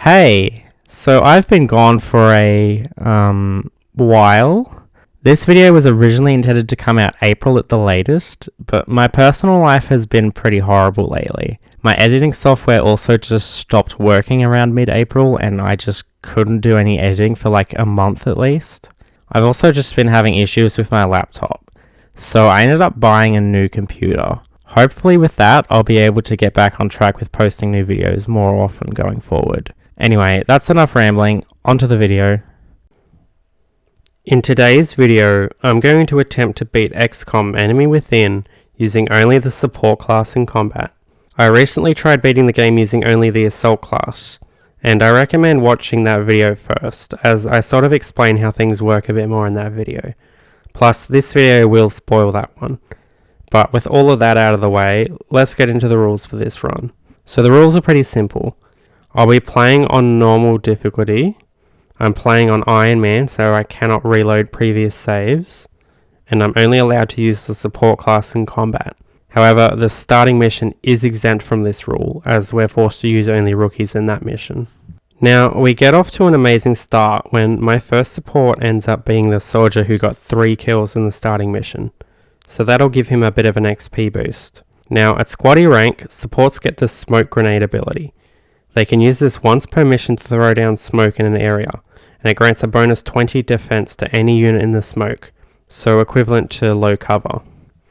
Hey, so I've been gone for a while. This video was originally intended to come out April at the latest, but my personal life has been pretty horrible lately. My editing software also just stopped working around mid-April and I just couldn't do any editing for like a month at least. I've also just been having issues with my laptop, so I ended up buying a new computer. Hopefully with that, I'll be able to get back on track with posting new videos more often going forward. Anyway, that's enough rambling, onto the video. In today's video, I'm going to attempt to beat XCOM Enemy Within using only the support class in combat. I recently tried beating the game using only the assault class, and I recommend watching that video first, as I sort of explain how things work a bit more in that video. Plus, this video will spoil that one. But with all of that out of the way, let's get into the rules for this run. So the rules are pretty simple. I'll be playing on normal difficulty. I'm playing on Iron Man, so I cannot reload previous saves, and I'm only allowed to use the support class in combat. However, the starting mission is exempt from this rule, as we're forced to use only rookies in that mission. Now, we get off to an amazing start when my first support ends up being the soldier who got 3 kills in the starting mission, so that'll give him a bit of an XP boost. Now, at squaddy rank, supports get the smoke grenade ability. They can use this once per mission to throw down smoke in an area, and it grants a bonus 20 defense to any unit in the smoke, so equivalent to low cover.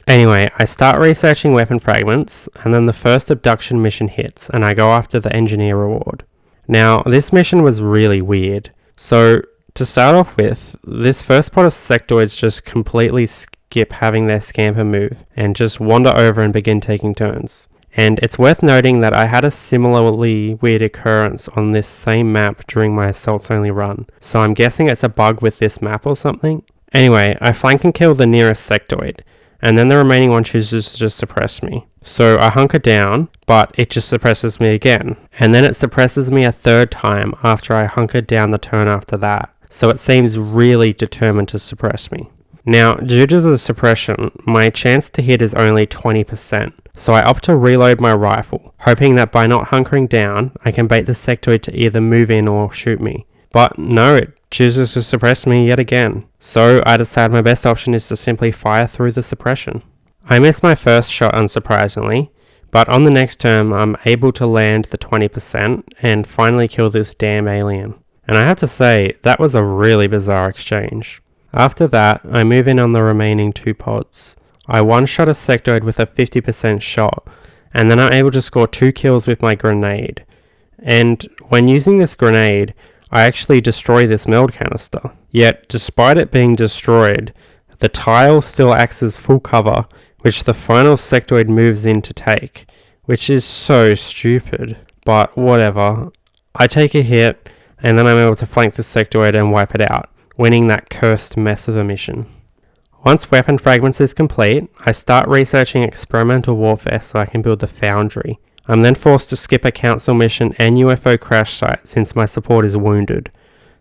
Anyway, I start researching weapon fragments, and then the first abduction mission hits, and I go after the engineer reward. Now, this mission was really weird. So, to start off with, this first pot of sectoids just completely skip having their scamper move, and just wander over and begin taking turns. And it's worth noting that I had a similarly weird occurrence on this same map during my assaults only run, so I'm guessing it's a bug with this map or something. Anyway, I flank and kill the nearest sectoid, and then the remaining one chooses to just suppress me. So I hunker down, but it just suppresses me again, and then it suppresses me a third time after I hunker down the turn after that, so it seems really determined to suppress me. Now, due to the suppression, my chance to hit is only 20%, so I opt to reload my rifle, hoping that by not hunkering down, I can bait the sectoid to either move in or shoot me. But no, it chooses to suppress me yet again, so I decide my best option is to simply fire through the suppression. I miss my first shot unsurprisingly, but on the next turn I'm able to land the 20% and finally kill this damn alien. And I have to say, that was a really bizarre exchange. After that, I move in on the remaining 2 pods. I one-shot a sectoid with a 50% shot, and then I'm able to score 2 kills with my grenade. And when using this grenade, I actually destroy this meld canister. Yet, despite it being destroyed, the tile still acts as full cover, which the final sectoid moves in to take, which is so stupid. But whatever. I take a hit, and then I'm able to flank the sectoid and wipe it out, winning that cursed mess of a mission. Once weapon fragments is complete, I start researching experimental warfare so I can build the foundry. I'm then forced to skip a council mission and UFO crash site since my support is wounded.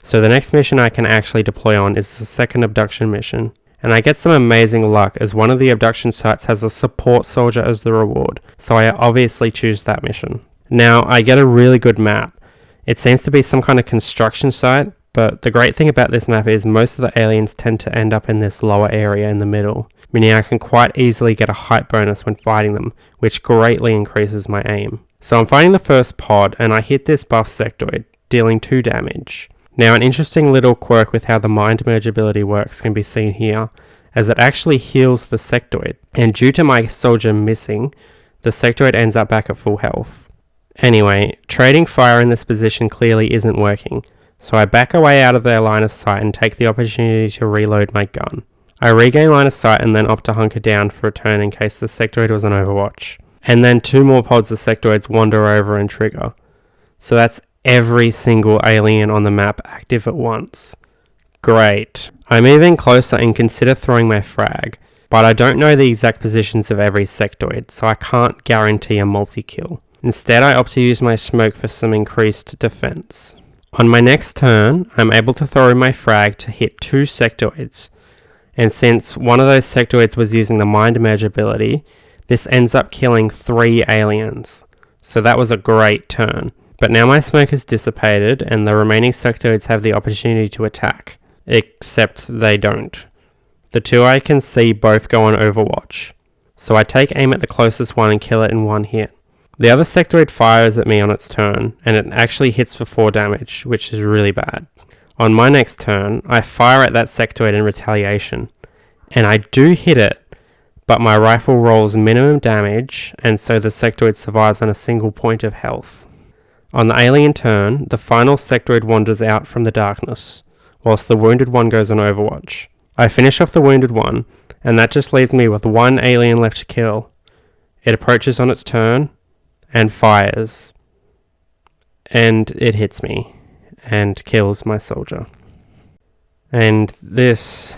So the next mission I can actually deploy on is the second abduction mission. And I get some amazing luck as one of the abduction sites has a support soldier as the reward, so I obviously choose that mission. Now, I get a really good map. It seems to be some kind of construction site, but the great thing about this map is most of the aliens tend to end up in this lower area in the middle, meaning I can quite easily get a height bonus when fighting them, which greatly increases my aim. So I'm fighting the first pod, and I hit this buff sectoid, dealing 2 damage. Now, an interesting little quirk with how the mind merge ability works can be seen here, as it actually heals the sectoid, and due to my soldier missing, the sectoid ends up back at full health. Anyway, trading fire in this position clearly isn't working, so I back away out of their line of sight and take the opportunity to reload my gun. I regain line of sight and then opt to hunker down for a turn in case the sectoid was on overwatch. And then 2 more pods of sectoids wander over and trigger. So that's every single alien on the map active at once. Great. I move in closer and consider throwing my frag, but I don't know the exact positions of every sectoid, so I can't guarantee a multi-kill. Instead, I opt to use my smoke for some increased defense. On my next turn, I'm able to throw my frag to hit 2 sectoids, and since one of those sectoids was using the mind merge ability, this ends up killing 3 aliens. So that was a great turn, But now my smoke has dissipated and the remaining sectoids have the opportunity to attack, except they don't. The two I can see both go on Overwatch, so I take aim at the closest one and kill it in one hit. The other sectoid fires at me on its turn, and it actually hits for 4 damage, which is really bad. On my next turn, I fire at that sectoid in retaliation, and I do hit it, but my rifle rolls minimum damage, and so the sectoid survives on a single point of health. On the alien turn, the final sectoid wanders out from the darkness, whilst the wounded one goes on Overwatch. I finish off the wounded one, and that just leaves me with one alien left to kill. It approaches on its turn, and fires. And it hits me, and kills my soldier. And this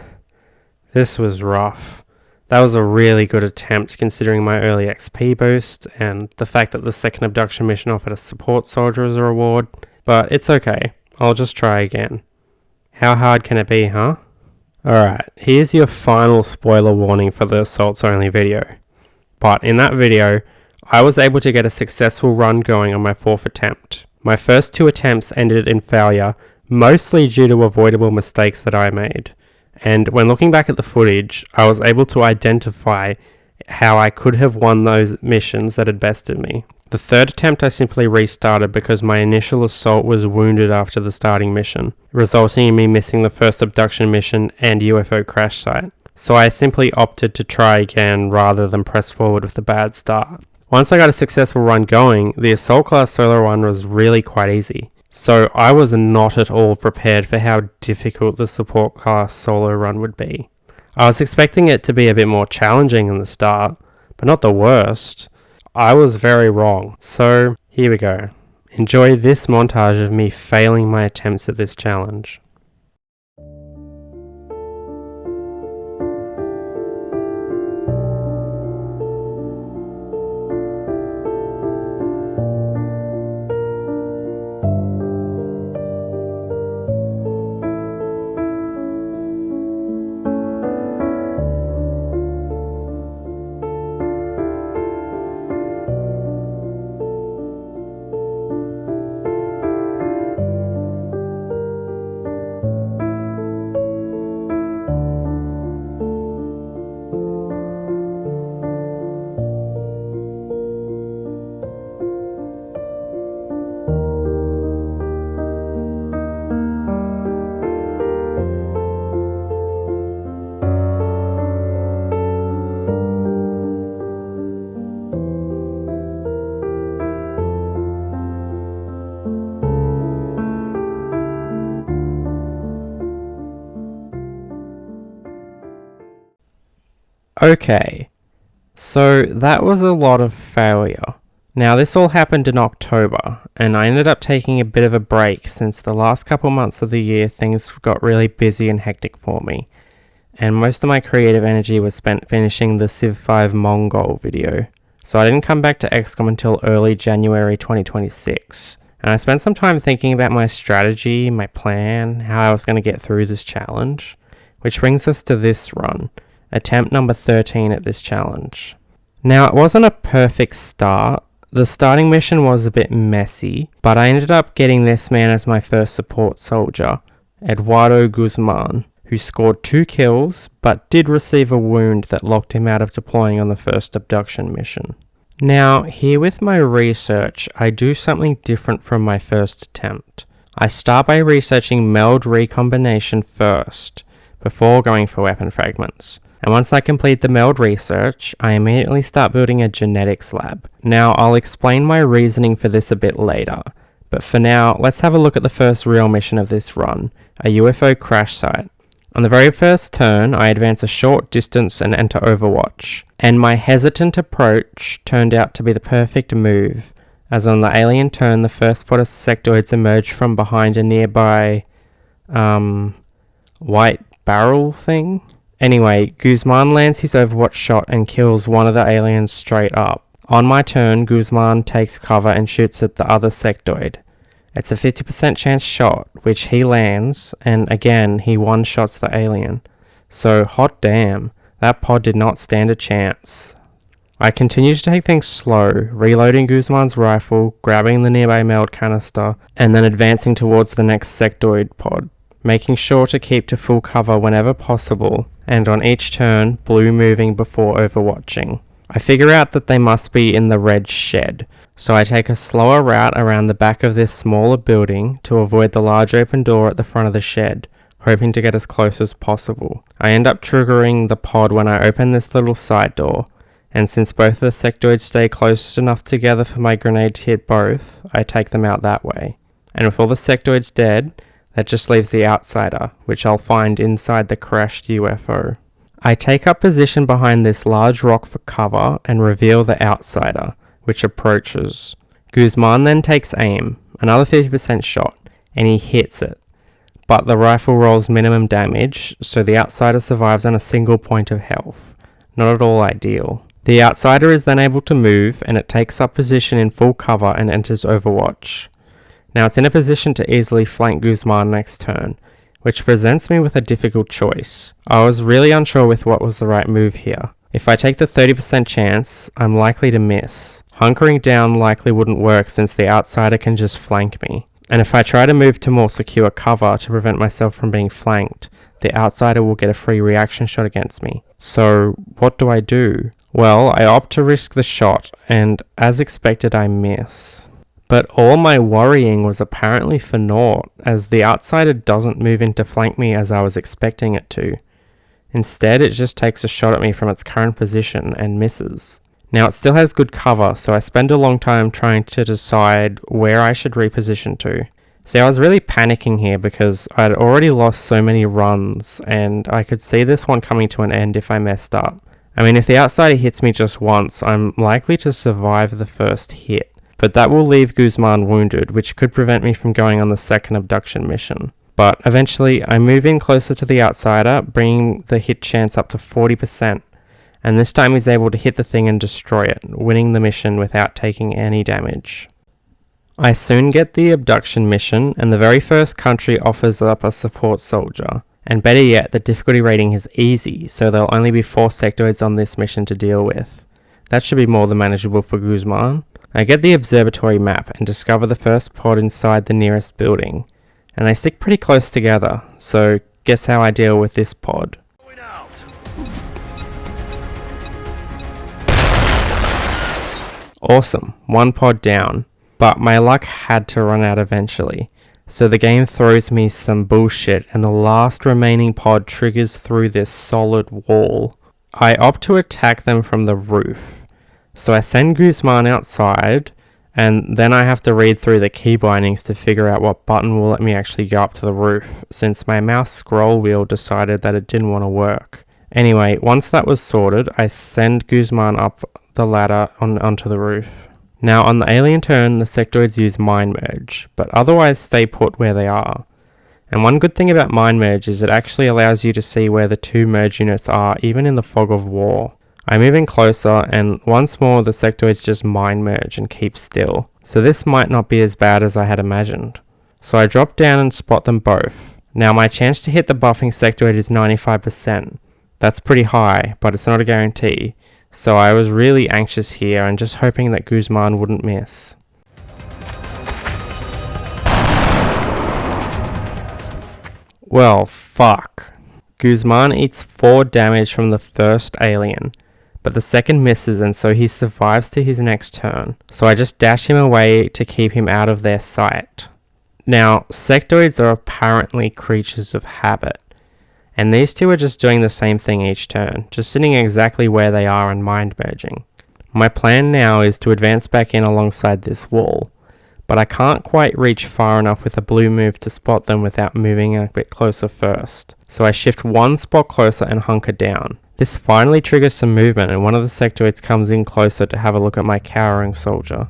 was rough. That was a really good attempt considering my early XP boost, and the fact that the second abduction mission offered a support soldier as a reward. But it's okay, I'll just try again. How hard can it be, huh? Alright, here's your final spoiler warning for the assaults only video. But in that video, I was able to get a successful run going on my 4th attempt. My first 2 attempts ended in failure, mostly due to avoidable mistakes that I made. And when looking back at the footage, I was able to identify how I could have won those missions that had bested me. The 3rd attempt I simply restarted because my initial assault was wounded after the starting mission, resulting in me missing the first abduction mission and UFO crash site. So I simply opted to try again rather than press forward with a bad start. Once I got a successful run going, the assault class solo run was really quite easy. So I was not at all prepared for how difficult the support class solo run would be. I was expecting it to be a bit more challenging in the start, but not the worst. I was very wrong. So here we go. Enjoy this montage of me failing my attempts at this challenge. Okay, so that was a lot of failure. Now this all happened in October, and I ended up taking a bit of a break since the last couple months of the year things got really busy and hectic for me, and most of my creative energy was spent finishing the Civ 5 Mongol video. So I didn't come back to XCOM until early January 2026, and I spent some time thinking about my strategy, my plan, how I was going to get through this challenge, which brings us to this run. Attempt number 13 at this challenge. Now, it wasn't a perfect start. The starting mission was a bit messy, but I ended up getting this man as my first support soldier, Eduardo Guzman, who scored 2 kills, but did receive a wound that locked him out of deploying on the first abduction mission. Now, here with my research, I do something different from my first attempt. I start by researching meld recombination first, before going for weapon fragments. And once I complete the meld research, I immediately start building a genetics lab. Now, I'll explain my reasoning for this a bit later, but for now, let's have a look at the first real mission of this run, a UFO crash site. On the very first turn, I advance a short distance and enter Overwatch, and my hesitant approach turned out to be the perfect move, as on the alien turn, the first pod of sectoids emerged from behind a nearby, white barrel thing? Anyway, Guzman lands his Overwatch shot and kills one of the aliens straight up. On my turn, Guzman takes cover and shoots at the other sectoid. It's a 50% chance shot, which he lands, and again, he one-shots the alien. So, hot damn, that pod did not stand a chance. I continue to take things slow, reloading Guzman's rifle, grabbing the nearby meld canister, and then advancing towards the next sectoid pod, making sure to keep to full cover whenever possible, and on each turn, blue moving before overwatching. I figure out that they must be in the red shed, so I take a slower route around the back of this smaller building to avoid the large open door at the front of the shed, hoping to get as close as possible. I end up triggering the pod when I open this little side door, and since both of the sectoids stay close enough together for my grenade to hit both, I take them out that way. And with all the sectoids dead, that just leaves the outsider, which I'll find inside the crashed UFO. I take up position behind this large rock for cover and reveal the outsider, which approaches. Guzman then takes aim, another 50% shot, and he hits it. But the rifle rolls minimum damage, so the outsider survives on a single point of health. Not at all ideal. The outsider is then able to move, and it takes up position in full cover and enters Overwatch. Now it's in a position to easily flank Guzman next turn, which presents me with a difficult choice. I was really unsure with what was the right move here. If I take the 30% chance, I'm likely to miss. Hunkering down likely wouldn't work since the outsider can just flank me. And if I try to move to more secure cover to prevent myself from being flanked, the outsider will get a free reaction shot against me. So what do I do? Well, I opt to risk the shot, and as expected I miss. But all my worrying was apparently for naught, as the outsider doesn't move in to flank me as I was expecting it to. Instead, it just takes a shot at me from its current position and misses. Now it still has good cover, so I spend a long time trying to decide where I should reposition to. See, I was really panicking here because I'd already lost so many runs, and I could see this one coming to an end if I messed up. I mean, if the outsider hits me just once, I'm likely to survive the first hit. But that will leave Guzman wounded, which could prevent me from going on the second abduction mission. But eventually, I move in closer to the outsider, bringing the hit chance up to 40%. And this time he's able to hit the thing and destroy it, winning the mission without taking any damage. I soon get the abduction mission, and the very first country offers up a support soldier. And better yet, the difficulty rating is easy, so there'll only be 4 sectoids on this mission to deal with. That should be more than manageable for Guzman. I get the observatory map and discover the first pod inside the nearest building, and they stick pretty close together, so guess how I deal with this pod. Awesome, 1 pod down, but my luck had to run out eventually, so the game throws me some bullshit and the last remaining pod triggers through this solid wall. I opt to attack them from the roof. So I send Guzman outside, and then I have to read through the key bindings to figure out what button will let me actually go up to the roof, since my mouse scroll wheel decided that it didn't want to work. Anyway, once that was sorted, I send Guzman up the ladder onto the roof. Now on the alien turn, the sectoids use Mind Merge, but otherwise stay put where they are. And one good thing about Mind Merge is it actually allows you to see where the 2 merge units are, even in the fog of war. I move in closer, and once more the sectoids just mind merge and keep still, so this might not be as bad as I had imagined. So I drop down and spot them both. Now my chance to hit the buffing sectoid is 95%. That's pretty high, but it's not a guarantee, so I was really anxious here and just hoping that Guzman wouldn't miss. Well, fuck. Guzman eats 4 damage from the first alien, but the second misses, and so he survives to his next turn. So I just dash him away to keep him out of their sight. Now, sectoids are apparently creatures of habit, and these 2 are just doing the same thing each turn, just sitting exactly where they are and mind merging. My plan now is to advance back in alongside this wall, but I can't quite reach far enough with a blue move to spot them without moving a bit closer first. So I shift 1 spot closer and hunker down. This finally triggers some movement, and one of the sectoids comes in closer to have a look at my cowering soldier.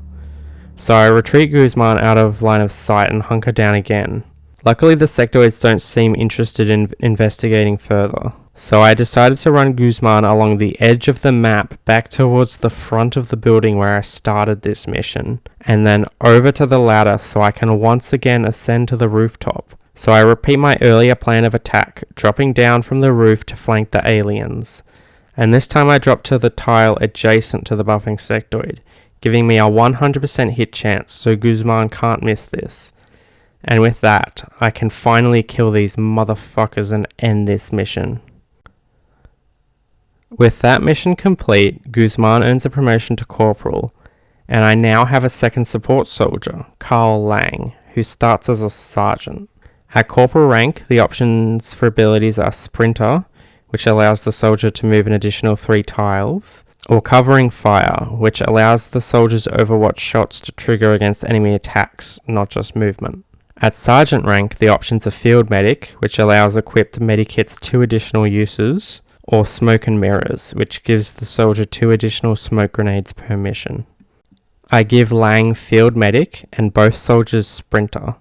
So I retreat Guzman out of line of sight and hunker down again. Luckily the sectoids don't seem interested in investigating further. So I decided to run Guzman along the edge of the map back towards the front of the building where I started this mission, and then over to the ladder so I can once again ascend to the rooftop. So I repeat my earlier plan of attack, dropping down from the roof to flank the aliens. and this time I drop to the tile adjacent to the buffing sectoid, giving me a 100% hit chance, so Guzman can't miss this. And with that, I can finally kill these motherfuckers and end this mission. With that mission complete, Guzman earns a promotion to Corporal, and I now have a second support soldier, Carl Lang, who starts as a Sergeant. At Corporal rank, the options for abilities are Sprinter, which allows the soldier to move an additional 3 tiles, or Covering Fire, which allows the soldier's Overwatch shots to trigger against enemy attacks, not just movement. At Sergeant rank, the options are Field Medic, which allows equipped medikits 2 additional uses, or Smoke and Mirrors, which gives the soldier 2 additional smoke grenades per mission. I give Lang Field Medic and both soldiers Sprinter.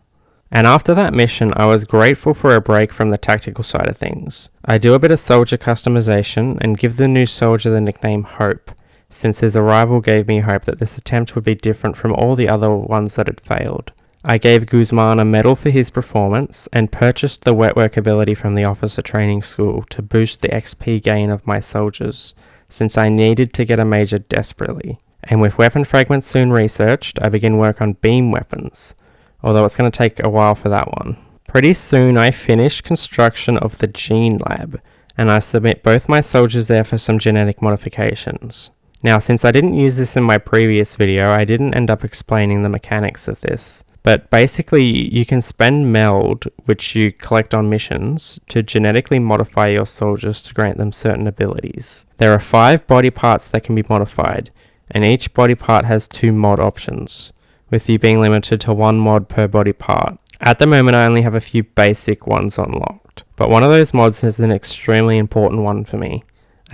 And after that mission, I was grateful for a break from the tactical side of things. I do a bit of soldier customization and give the new soldier the nickname Hope, since his arrival gave me hope that this attempt would be different from all the other ones that had failed. I gave Guzman a medal for his performance and purchased the Wetwork ability from the officer training school to boost the XP gain of my soldiers, since I needed to get a major desperately. And with weapon fragments soon researched, I begin work on beam weapons, although it's going to take a while for that one. Pretty soon I finish construction of the Gene Lab, and I submit both my soldiers there for some genetic modifications. Now, since I didn't use this in my previous video, I didn't end up explaining the mechanics of this. But basically, you can spend Meld, which you collect on missions, to genetically modify your soldiers to grant them certain abilities. There are 5 body parts that can be modified, and each body part has 2 mod options, with you being limited to 1 mod per body part. At the moment, I only have a few basic ones unlocked, but one of those mods is an extremely important one for me: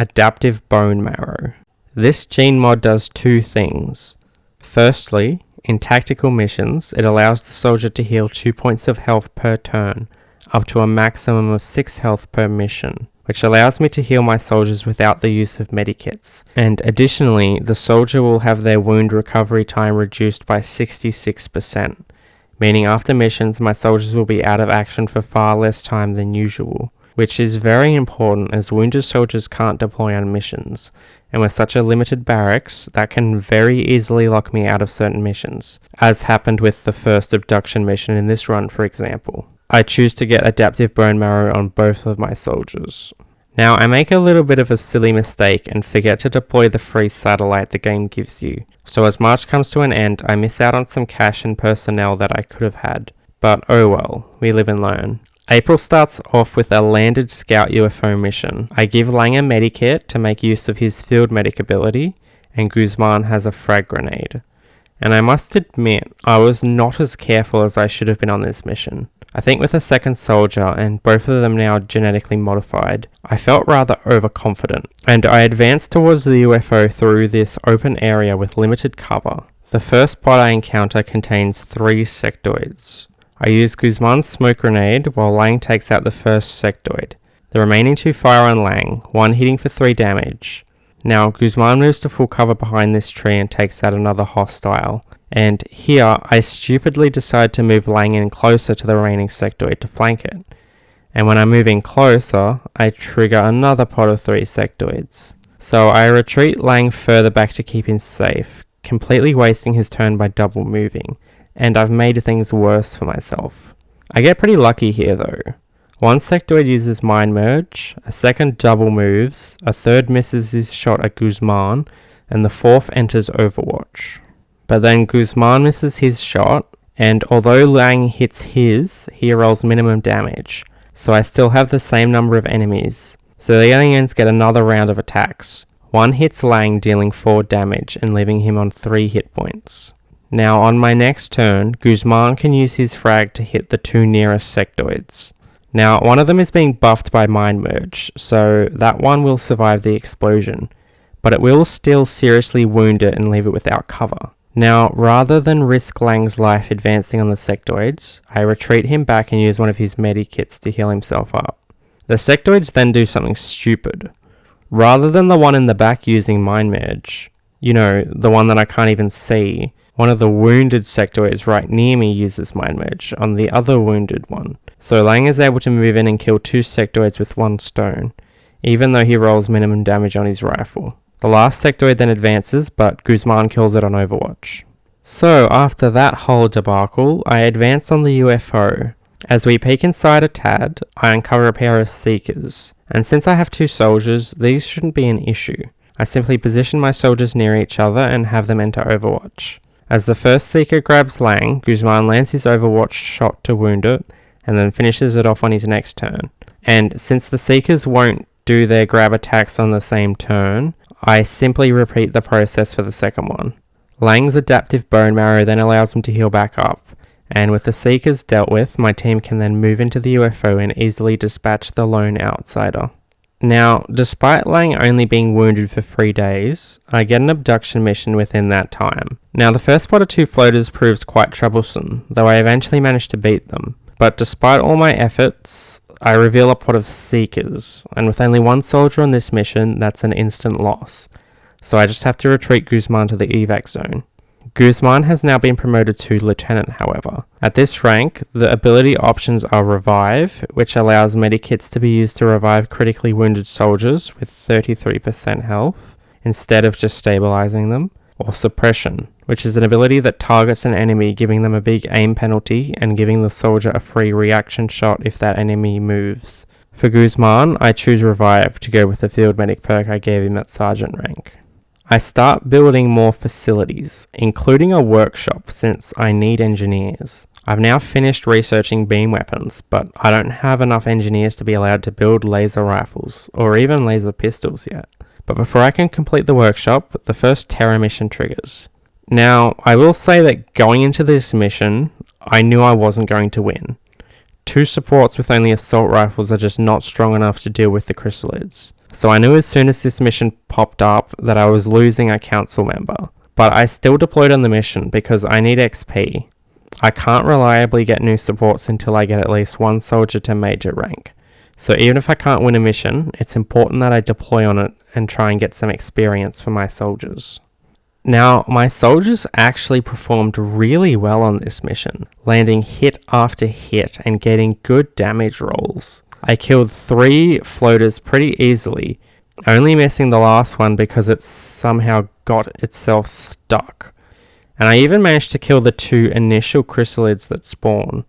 Adaptive Bone Marrow. This gene mod does 2 things. Firstly, in tactical missions, it allows the soldier to heal 2 points of health per turn, up to a maximum of 6 health per mission, which allows me to heal my soldiers without the use of medikits. And additionally, the soldier will have their wound recovery time reduced by 66%, meaning after missions, my soldiers will be out of action for far less time than usual, which is very important as wounded soldiers can't deploy on missions, and with such a limited barracks, that can very easily lock me out of certain missions, as happened with the first abduction mission in this run, for example. I choose to get Adaptive Bone Marrow on both of my soldiers. Now, I make a little bit of a silly mistake and forget to deploy the free satellite the game gives you, so as March comes to an end, I miss out on some cash and personnel that I could have had. But oh well, we live and learn. April starts off with a landed scout UFO mission. I give Lang a medikit to make use of his field medic ability, and Guzman has a frag grenade. And I must admit, I was not as careful as I should have been on this mission. I think with a second soldier, and both of them now genetically modified, I felt rather overconfident, and I advanced towards the UFO through this open area with limited cover. The first pod I encounter contains 3 sectoids. I use Guzman's smoke grenade while Lang takes out the first sectoid. The remaining 2 fire on Lang, one hitting for 3 damage. Now Guzman moves to full cover behind this tree and takes out another hostile. And here I stupidly decide to move Lang in closer to the remaining sectoid to flank it. And when I move in closer, I trigger another pod of 3 sectoids. So I retreat Lang further back to keep him safe, completely wasting his turn by double moving. And I've made things worse for myself. I get pretty lucky here though. One sectoid uses Mind Merge, a second double moves, a third misses his shot at Guzman, and the fourth enters Overwatch. But then Guzman misses his shot, and although Lang hits his, he rolls minimum damage, so I still have the same number of enemies. So the aliens get another round of attacks. One hits Lang, dealing 4 damage and leaving him on 3 hit points. Now on my next turn, Guzman can use his frag to hit the 2 nearest sectoids. Now one of them is being buffed by Mind Merge, so that one will survive the explosion, but it will still seriously wound it and leave it without cover. Now rather than risk Lang's life advancing on the sectoids, I retreat him back and use one of his medikits to heal himself up. The sectoids then do something stupid. Rather than the one in the back using Mind Merge, you know, the one that I can't even see, one of the wounded sectoids right near me uses Mind Merge on the other wounded one. So Lang is able to move in and kill 2 sectoids with 1 stone, even though he rolls minimum damage on his rifle. The last sectoid then advances, but Guzman kills it on Overwatch. So after that whole debacle, I advance on the UFO. As we peek inside a tad, I uncover a pair of Seekers, and since I have 2 soldiers, these shouldn't be an issue. I simply position my soldiers near each other and have them enter Overwatch. As the first Seeker grabs Lang, Guzman lands his Overwatch shot to wound it, and then finishes it off on his next turn. And since the Seekers won't do their grab attacks on the same turn, I simply repeat the process for the second one. Lang's adaptive bone marrow then allows him to heal back up, and with the Seekers dealt with, my team can then move into the UFO and easily dispatch the lone outsider. Now, despite Lang only being wounded for 3 days, I get an abduction mission within that time. Now, the first spot of 2 floaters proves quite troublesome, though I eventually managed to beat them. But despite all my efforts, I reveal a pot of Seekers, and with only 1 soldier on this mission, that's an instant loss. So I just have to retreat Guzman to the evac zone. Guzman has now been promoted to Lieutenant, however. At this rank, the ability options are Revive, which allows medikits to be used to revive critically wounded soldiers with 33% health, instead of just stabilizing them, or Suppression, which is an ability that targets an enemy, giving them a big aim penalty and giving the soldier a free reaction shot if that enemy moves. For Guzman, I choose Revive to go with the Field Medic perk I gave him at Sergeant rank. I start building more facilities, including a workshop since I need engineers. I've now finished researching beam weapons, but I don't have enough engineers to be allowed to build laser rifles, or even laser pistols yet. But before I can complete the workshop, the first Terror mission triggers. Now, I will say that going into this mission, I knew I wasn't going to win. 2 supports with only assault rifles are just not strong enough to deal with the chrysalids. So I knew as soon as this mission popped up that I was losing a council member. But I still deployed on the mission because I need XP. I can't reliably get new supports until I get at least 1 soldier to major rank. So even if I can't win a mission, it's important that I deploy on it and try and get some experience for my soldiers. Now, my soldiers actually performed really well on this mission, landing hit after hit and getting good damage rolls. I killed 3 floaters pretty easily, only missing the last one because it somehow got itself stuck. And I even managed to kill the 2 initial chrysalids that spawn,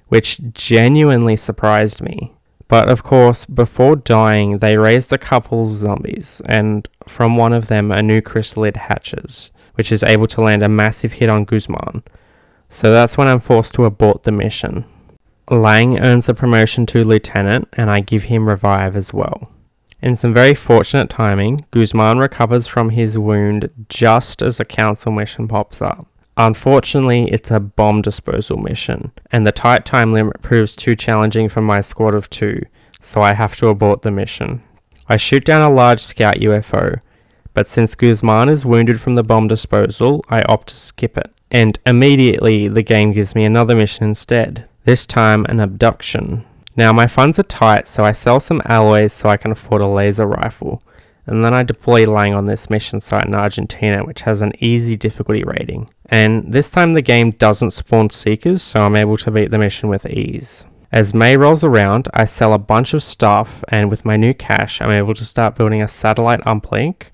which genuinely surprised me. But of course, before dying, they raised a couple zombies, and from one of them a new chrysalid hatches, which is able to land a massive hit on Guzman. So that's when I'm forced to abort the mission. Lang earns a promotion to Lieutenant, and I give him Revive as well. In some very fortunate timing, Guzman recovers from his wound just as a council mission pops up. Unfortunately, it's a bomb disposal mission, and the tight time limit proves too challenging for my squad of 2, so I have to abort the mission. I shoot down a large scout UFO, but since Guzman is wounded from the bomb disposal, I opt to skip it, and immediately the game gives me another mission instead, this time an abduction. Now my funds are tight, so I sell some alloys so I can afford a laser rifle, and then I deploy Lang on this mission site in Argentina, which has an easy difficulty rating. And this time the game doesn't spawn Seekers, so I'm able to beat the mission with ease. As May rolls around, I sell a bunch of stuff, and with my new cash, I'm able to start building a satellite uplink,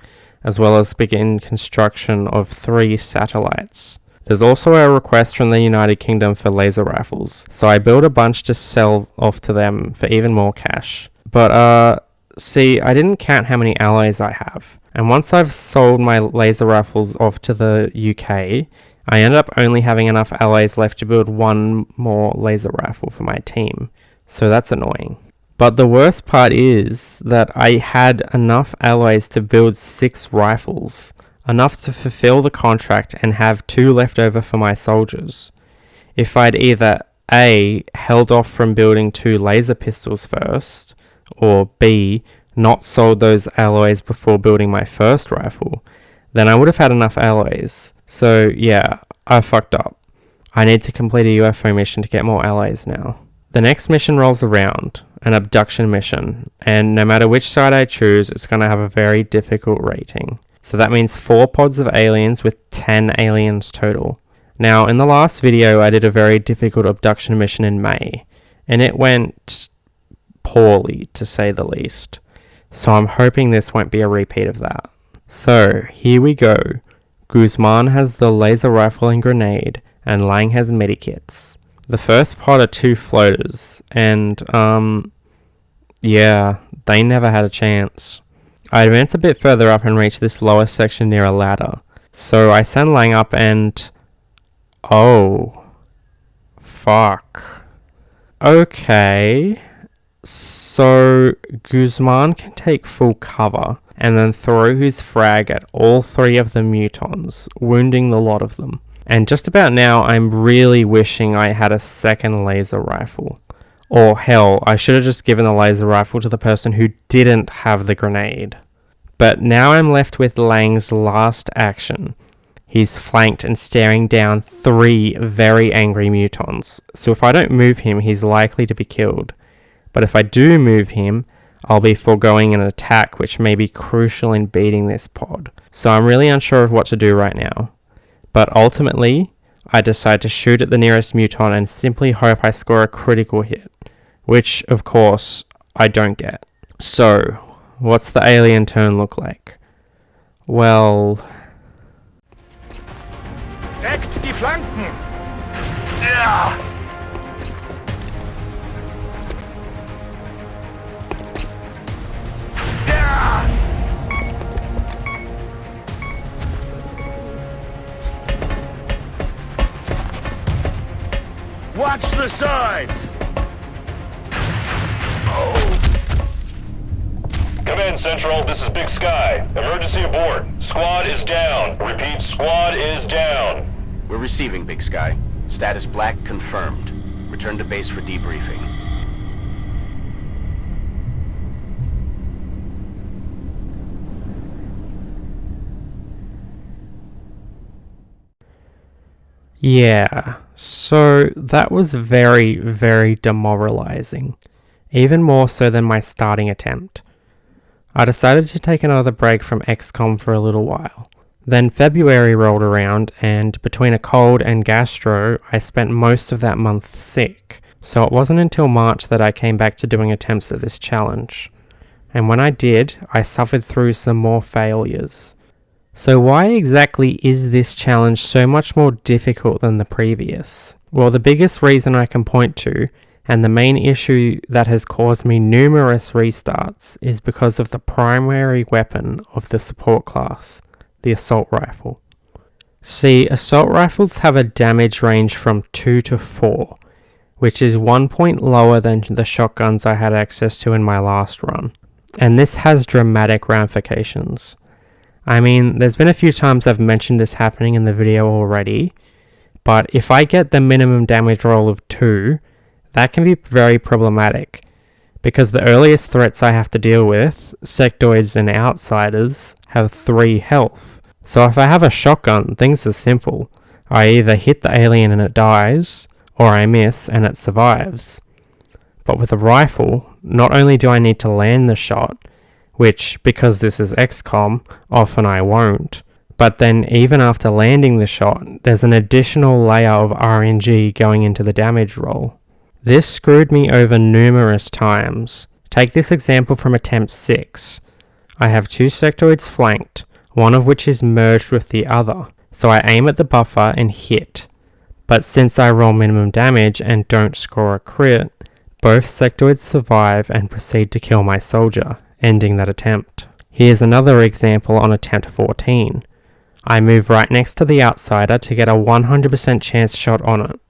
as well as begin construction of 3 satellites. There's also a request from the United Kingdom for laser rifles, so I build a bunch to sell off to them for even more cash. But see, I didn't count how many allies I have, and once I've sold my laser rifles off to the UK, I end up only having enough allies left to build 1 more laser rifle for my team, so that's annoying. But the worst part is that I had enough allies to build 6 rifles, enough to fulfill the contract and have 2 left over for my soldiers. If I'd either A, held off from building 2 laser pistols first, or B, not sold those alloys before building my first rifle, then I would have had enough alloys. So yeah, I fucked up. I need to complete a UFO mission to get more alloys now. The next mission rolls around, an abduction mission, and no matter which side I choose, it's going to have a very difficult rating. So that means 4 pods of aliens with 10 aliens total. Now, in the last video, I did a very difficult abduction mission in May, and it went poorly, to say the least. so I'm hoping this won't be a repeat of that. So, here we go. Guzman has the laser rifle and grenade, and Lang has medikits. The first pod are 2 floaters, and, yeah, they never had a chance. I advance a bit further up and reach this lower section near a ladder. So I send Lang up and... oh. Fuck. Okay. So Guzman can take full cover and then throw his frag at all 3 of the mutons, wounding the lot of them. And just about now, I'm really wishing I had a second laser rifle. Or hell, I should have just given the laser rifle to the person who didn't have the grenade. But now I'm left with Lang's last action. He's flanked and staring down 3 very angry mutons. So if I don't move him, he's likely to be killed. But if I do move him, I'll be foregoing an attack which may be crucial in beating this pod. So I'm really unsure of what to do right now. But ultimately, I decide to shoot at the nearest muton and simply hope I score a critical hit. Which, of course, I don't get. So, what's the alien turn look like? Well... Deckt die Flanken! Ja! Ja! Watch the sides! Command Central, this is Big Sky. Emergency aboard. Squad is down. Repeat, squad is down. We're receiving, Big Sky. Status black confirmed. Return to base for debriefing. Yeah, so that was very, very demoralizing. Even more so than my starting attempt. I decided to take another break from XCOM for a little while. Then February rolled around, and between a cold and gastro, I spent most of that month sick. So it wasn't until March that I came back to doing attempts at this challenge. And when I did, I suffered through some more failures. So why exactly is this challenge so much more difficult than the previous? Well, the biggest reason I can point to, and the main issue that has caused me numerous restarts, is because of the primary weapon of the support class, the assault rifle. See, assault rifles have a damage range from 2 to 4, which is 1 point lower than the shotguns I had access to in my last run. And this has dramatic ramifications. I mean, there's been a few times I've mentioned this happening in the video already, but if I get the minimum damage roll of 2, that can be very problematic, because the earliest threats I have to deal with, sectoids and outsiders, have 3 health. So if I have a shotgun, things are simple. I either hit the alien and it dies, or I miss and it survives. But with a rifle, not only do I need to land the shot, which, because this is XCOM, often I won't, but then even after landing the shot, there's an additional layer of RNG going into the damage roll. This screwed me over numerous times. Take this example from attempt 6. I have 2 sectoids flanked, one of which is merged with the other, so I aim at the buffer and hit. But since I roll minimum damage and don't score a crit, both sectoids survive and proceed to kill my soldier, ending that attempt. Here's another example on attempt 14. I move right next to the outsider to get a 100% chance shot on it.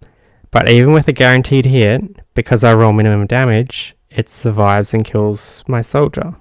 But even with a guaranteed hit, because I roll minimum damage, it survives and kills my soldier.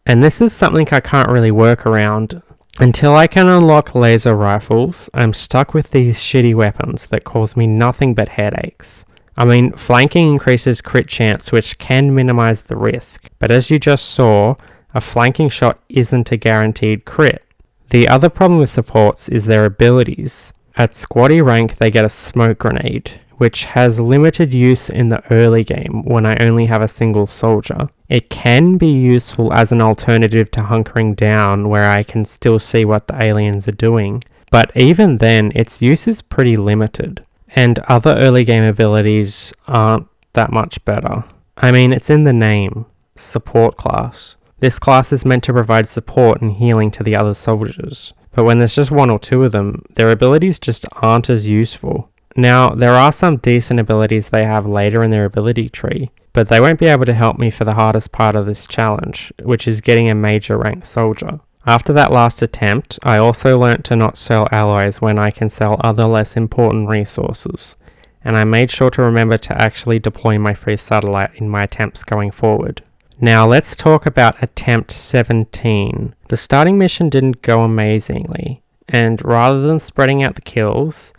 And this is something I can't really work around. Until I can unlock laser rifles, I'm stuck with these shitty weapons that cause me nothing but headaches. I mean, flanking increases crit chance, which can minimize the risk, but as you just saw, a flanking shot isn't a guaranteed crit. The other problem with supports is their abilities. At squaddy rank, they get a smoke grenade, which has limited use in the early game when I only have a single soldier. It can be useful as an alternative to hunkering down where I can still see what the aliens are doing, but even then its use is pretty limited, and other early game abilities aren't that much better. I mean, it's in the name, support class, This class is meant to provide support and healing to the other soldiers, but when there's just 1 or 2 of them, their abilities just aren't as useful. Now, there are some decent abilities they have later in their ability tree, but they won't be able to help me for the hardest part of this challenge, which is getting a major rank soldier. After that last attempt, I also learnt to not sell alloys when I can sell other less important resources, and I made sure to remember to actually deploy my free satellite in my attempts going forward. Now let's talk about attempt 17. The starting mission didn't go amazingly, and rather than spreading out the kills,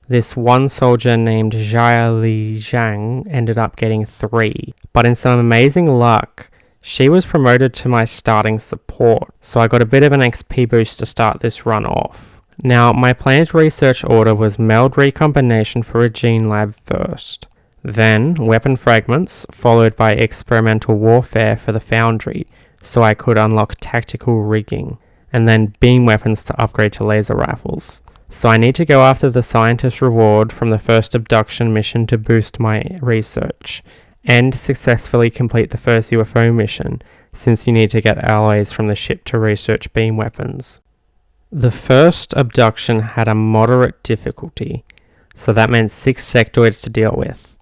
this one soldier named Jia Li Zhang ended up getting 3. But in some amazing luck, she was promoted to my starting support, so I got a bit of an XP boost to start this run off. Now, my planned research order was meld recombination for a gene lab first, then weapon fragments, followed by experimental warfare for the foundry, so I could unlock tactical rigging, and then beam weapons to upgrade to laser rifles. So I need to go after the scientist reward from the first abduction mission to boost my research, and successfully complete the first UFO mission, since you need to get alloys from the ship to research beam weapons. The first abduction had a moderate difficulty, so that meant 6 sectoids to deal with.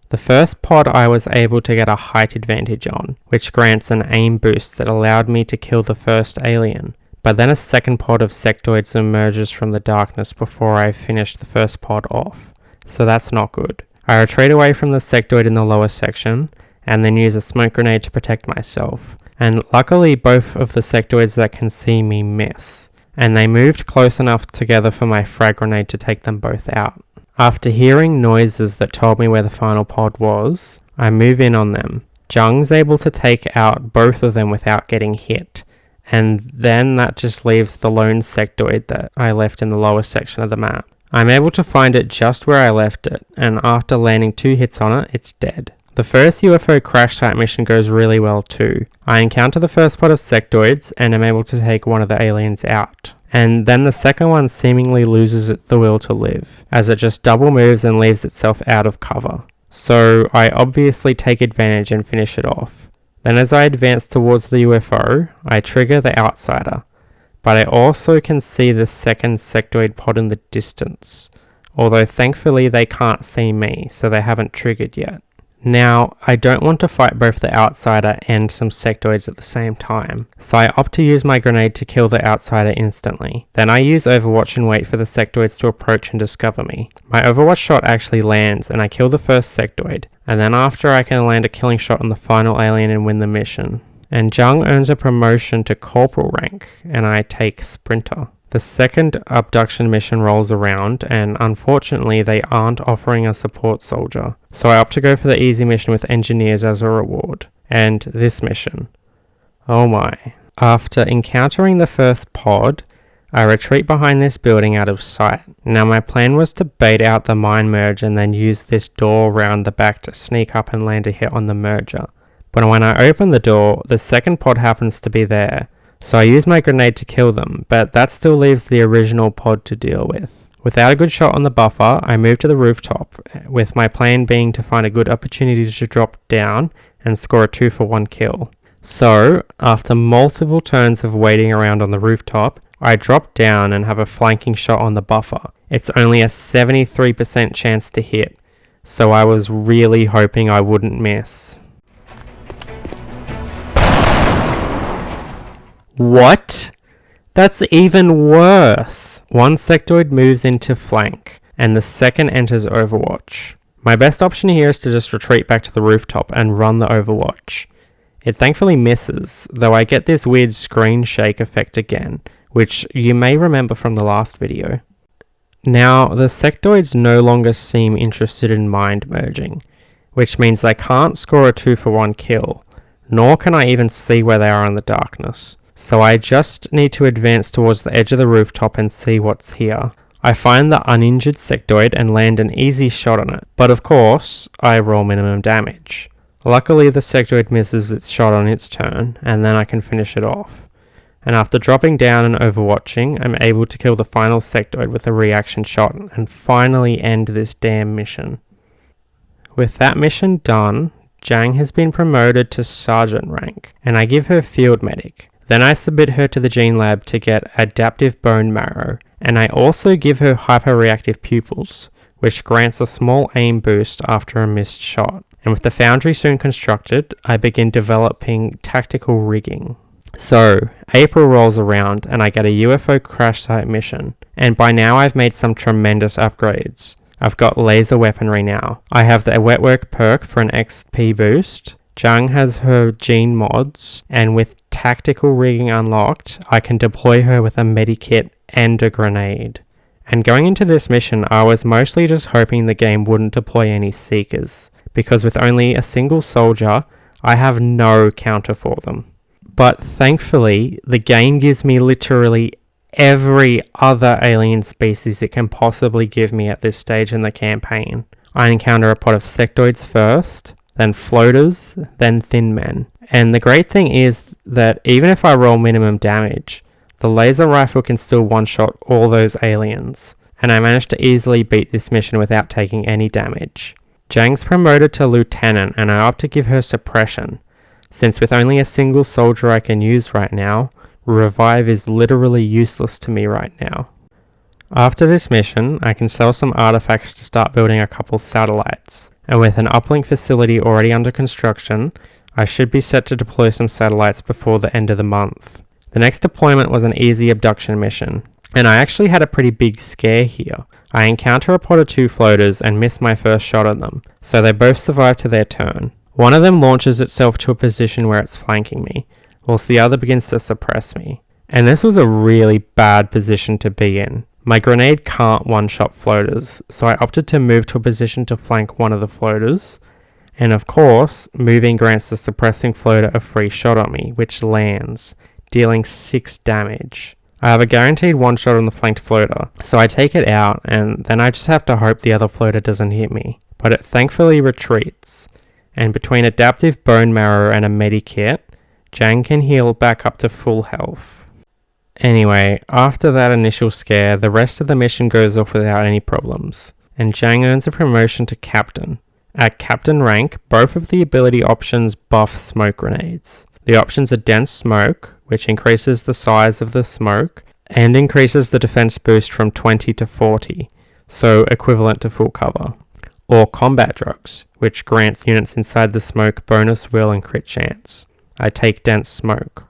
The first pod I was able to get a height advantage on, which grants an aim boost that allowed me to kill the first alien, but then a second pod of sectoids emerges from the darkness before I finished the first pod off, so that's not good. I retreat away from the sectoid in the lower section, and then use a smoke grenade to protect myself, and luckily both of the sectoids that can see me miss, and they moved close enough together for my frag grenade to take them both out. After hearing noises that told me where the final pod was, I move in on them. Zhang's able to take out both of them without getting hit, and then that just leaves the lone sectoid that I left in the lower section of the map. I'm able to find it just where I left it, and after landing 2 hits on it, it's dead. The first UFO crash site mission goes really well too. I encounter the first pod of sectoids and am able to take one of the aliens out. And then the second one seemingly loses the will to live, as it just double moves and leaves itself out of cover. So I obviously take advantage and finish it off. Then as I advance towards the UFO, I trigger the outsider, but I also can see the second sectoid pod in the distance, although thankfully they can't see me, so they haven't triggered yet. Now, I don't want to fight both the outsider and some sectoids at the same time, so I opt to use my grenade to kill the outsider instantly. Then I use Overwatch and wait for the sectoids to approach and discover me. My Overwatch shot actually lands and I kill the first sectoid, and then after I can land a killing shot on the final alien and win the mission. And Zhang earns a promotion to corporal rank, and I take sprinter. The second abduction mission rolls around, and unfortunately they aren't offering a support soldier, so I opt to go for the easy mission with engineers as a reward. And this mission. Oh my. After encountering the first pod, I retreat behind this building out of sight. Now my plan was to bait out the mine merge and then use this door round the back to sneak up and land a hit on the merger. But when I open the door, the second pod happens to be there. So I use my grenade to kill them, but that still leaves the original pod to deal with. Without a good shot on the buffer, I move to the rooftop, with my plan being to find a good opportunity to drop down and score a 2-for-1 kill. So, after multiple turns of waiting around on the rooftop, I drop down and have a flanking shot on the buffer. It's only a 73% chance to hit, so I was really hoping I wouldn't miss. What? That's even worse. One sectoid moves into flank, and the second enters Overwatch. My best option here is to just retreat back to the rooftop and run the Overwatch. It thankfully misses, though I get this weird screen shake effect again, which you may remember from the last video. Now, the sectoids no longer seem interested in mind merging, which means I can't score a 2-for-1 kill, nor can I even see where they are in the darkness. So I just need to advance towards the edge of the rooftop and see what's here. I find the uninjured sectoid and land an easy shot on it, but of course, I roll minimum damage. Luckily the sectoid misses its shot on its turn, and then I can finish it off. And after dropping down and overwatching, I'm able to kill the final sectoid with a reaction shot and finally end this damn mission. With that mission done, Jang has been promoted to sergeant rank, and I give her field medic. Then I submit her to the gene lab to get adaptive bone marrow, and I also give her hyperreactive pupils, which grants a small aim boost after a missed shot. And with the foundry soon constructed, I begin developing tactical rigging. So, April rolls around and I get a UFO crash site mission, and by now I've made some tremendous upgrades. I've got laser weaponry now. I have the wet work perk for an XP boost. Jung has her gene mods, and with tactical rigging unlocked, I can deploy her with a medikit and a grenade. And going into this mission, I was mostly just hoping the game wouldn't deploy any seekers, because with only a single soldier, I have no counter for them. But thankfully, the game gives me literally every other alien species it can possibly give me at this stage in the campaign. I encounter a pod of sectoids first, then floaters, then thin men. And the great thing is that even if I roll minimum damage, the laser rifle can still one-shot all those aliens, and I managed to easily beat this mission without taking any damage. Jang's promoted to lieutenant, and I opt to give her suppression, since with only a single soldier I can use right now, revive is literally useless to me right now. After this mission, I can sell some artifacts to start building a couple satellites, and with an uplink facility already under construction, I should be set to deploy some satellites before the end of the month. The next deployment was an easy abduction mission, and I actually had a pretty big scare here. I encounter a pod of 2 floaters and miss my first shot at them, so they both survive to their turn. One of them launches itself to a position where it's flanking me, whilst the other begins to suppress me. And this was a really bad position to be in. My grenade can't one-shot floaters, so I opted to move to a position to flank one of the floaters, and of course, moving grants the suppressing floater a free shot on me, which lands, dealing 6 damage. I have a guaranteed one-shot on the flanked floater, so I take it out, and then I just have to hope the other floater doesn't hit me. But it thankfully retreats, and between adaptive bone marrow and a medikit, Jang can heal back up to full health. Anyway, after that initial scare, the rest of the mission goes off without any problems, and Jang earns a promotion to captain. At captain rank, both of the ability options buff smoke grenades. The options are dense smoke, which increases the size of the smoke, and increases the defense boost from 20 to 40, so equivalent to full cover. Or combat drugs, which grants units inside the smoke bonus will and crit chance. I take dense smoke.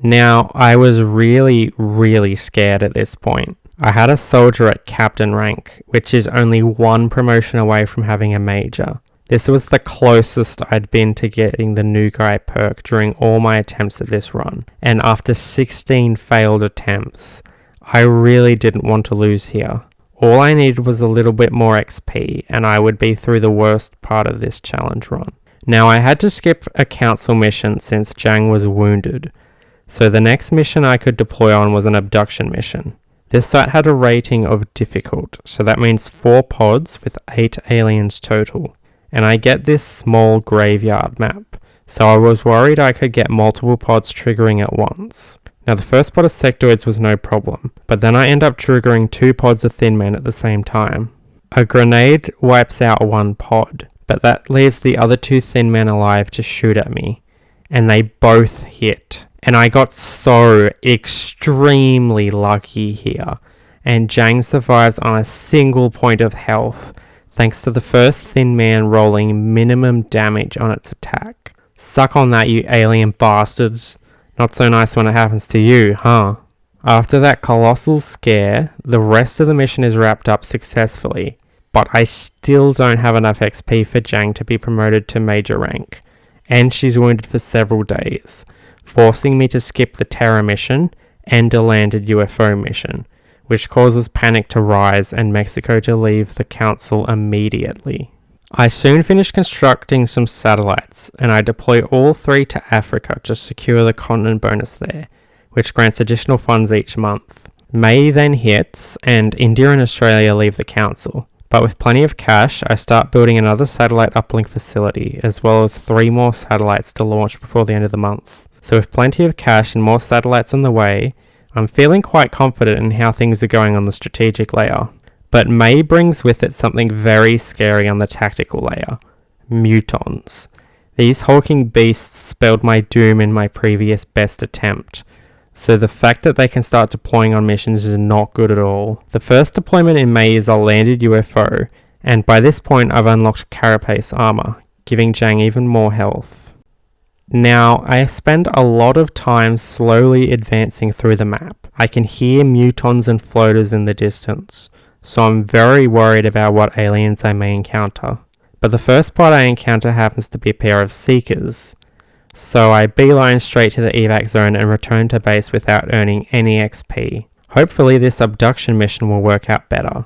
Now, I was really scared at this point. I had a soldier at captain rank, which is only 1 promotion away from having a major. This was the closest I'd been to getting the new guy perk during all my attempts at this run, and after 16 failed attempts, I really didn't want to lose here. All I needed was a little bit more XP, and I would be through the worst part of this challenge run. Now, I had to skip a council mission since Jang was wounded, so the next mission I could deploy on was an abduction mission. This site had a rating of difficult, so that means 4 pods with 8 aliens total. And I get this small graveyard map, so I was worried I could get multiple pods triggering at once. Now the first pod of sectoids was no problem, but then I end up triggering 2 pods of thin men at the same time. A grenade wipes out 1 pod, but that leaves the other 2 thin men alive to shoot at me, and they both hit. And I got so extremely lucky here, and Jang survives on a single point of health, thanks to the first thin man rolling minimum damage on its attack. Suck on that, you alien bastards. Not so nice when it happens to you, huh? After that colossal scare, the rest of the mission is wrapped up successfully, but I still don't have enough XP for Jang to be promoted to major rank, and she's wounded for several days, forcing me to skip the Terror mission and a landed UFO mission, which causes panic to rise and Mexico to leave the council immediately. I soon finish constructing some satellites, and I deploy all 3 to Africa to secure the continent bonus there, which grants additional funds each month. May then hits, and India and Australia leave the council, but with plenty of cash, I start building another satellite uplink facility, as well as 3 more satellites to launch before the end of the month. So with plenty of cash and more satellites on the way, I'm feeling quite confident in how things are going on the strategic layer. But May brings with it something very scary on the tactical layer: mutons. These hulking beasts spelled my doom in my previous best attempt, so the fact that they can start deploying on missions is not good at all. The first deployment in May is a landed UFO, and by this point I've unlocked carapace armor, giving Jang even more health. Now, I spend a lot of time slowly advancing through the map. I can hear mutons and floaters in the distance, so I'm very worried about what aliens I may encounter. But the first pod I encounter happens to be a pair of Seekers, so I beeline straight to the evac zone and return to base without earning any XP. Hopefully this abduction mission will work out better.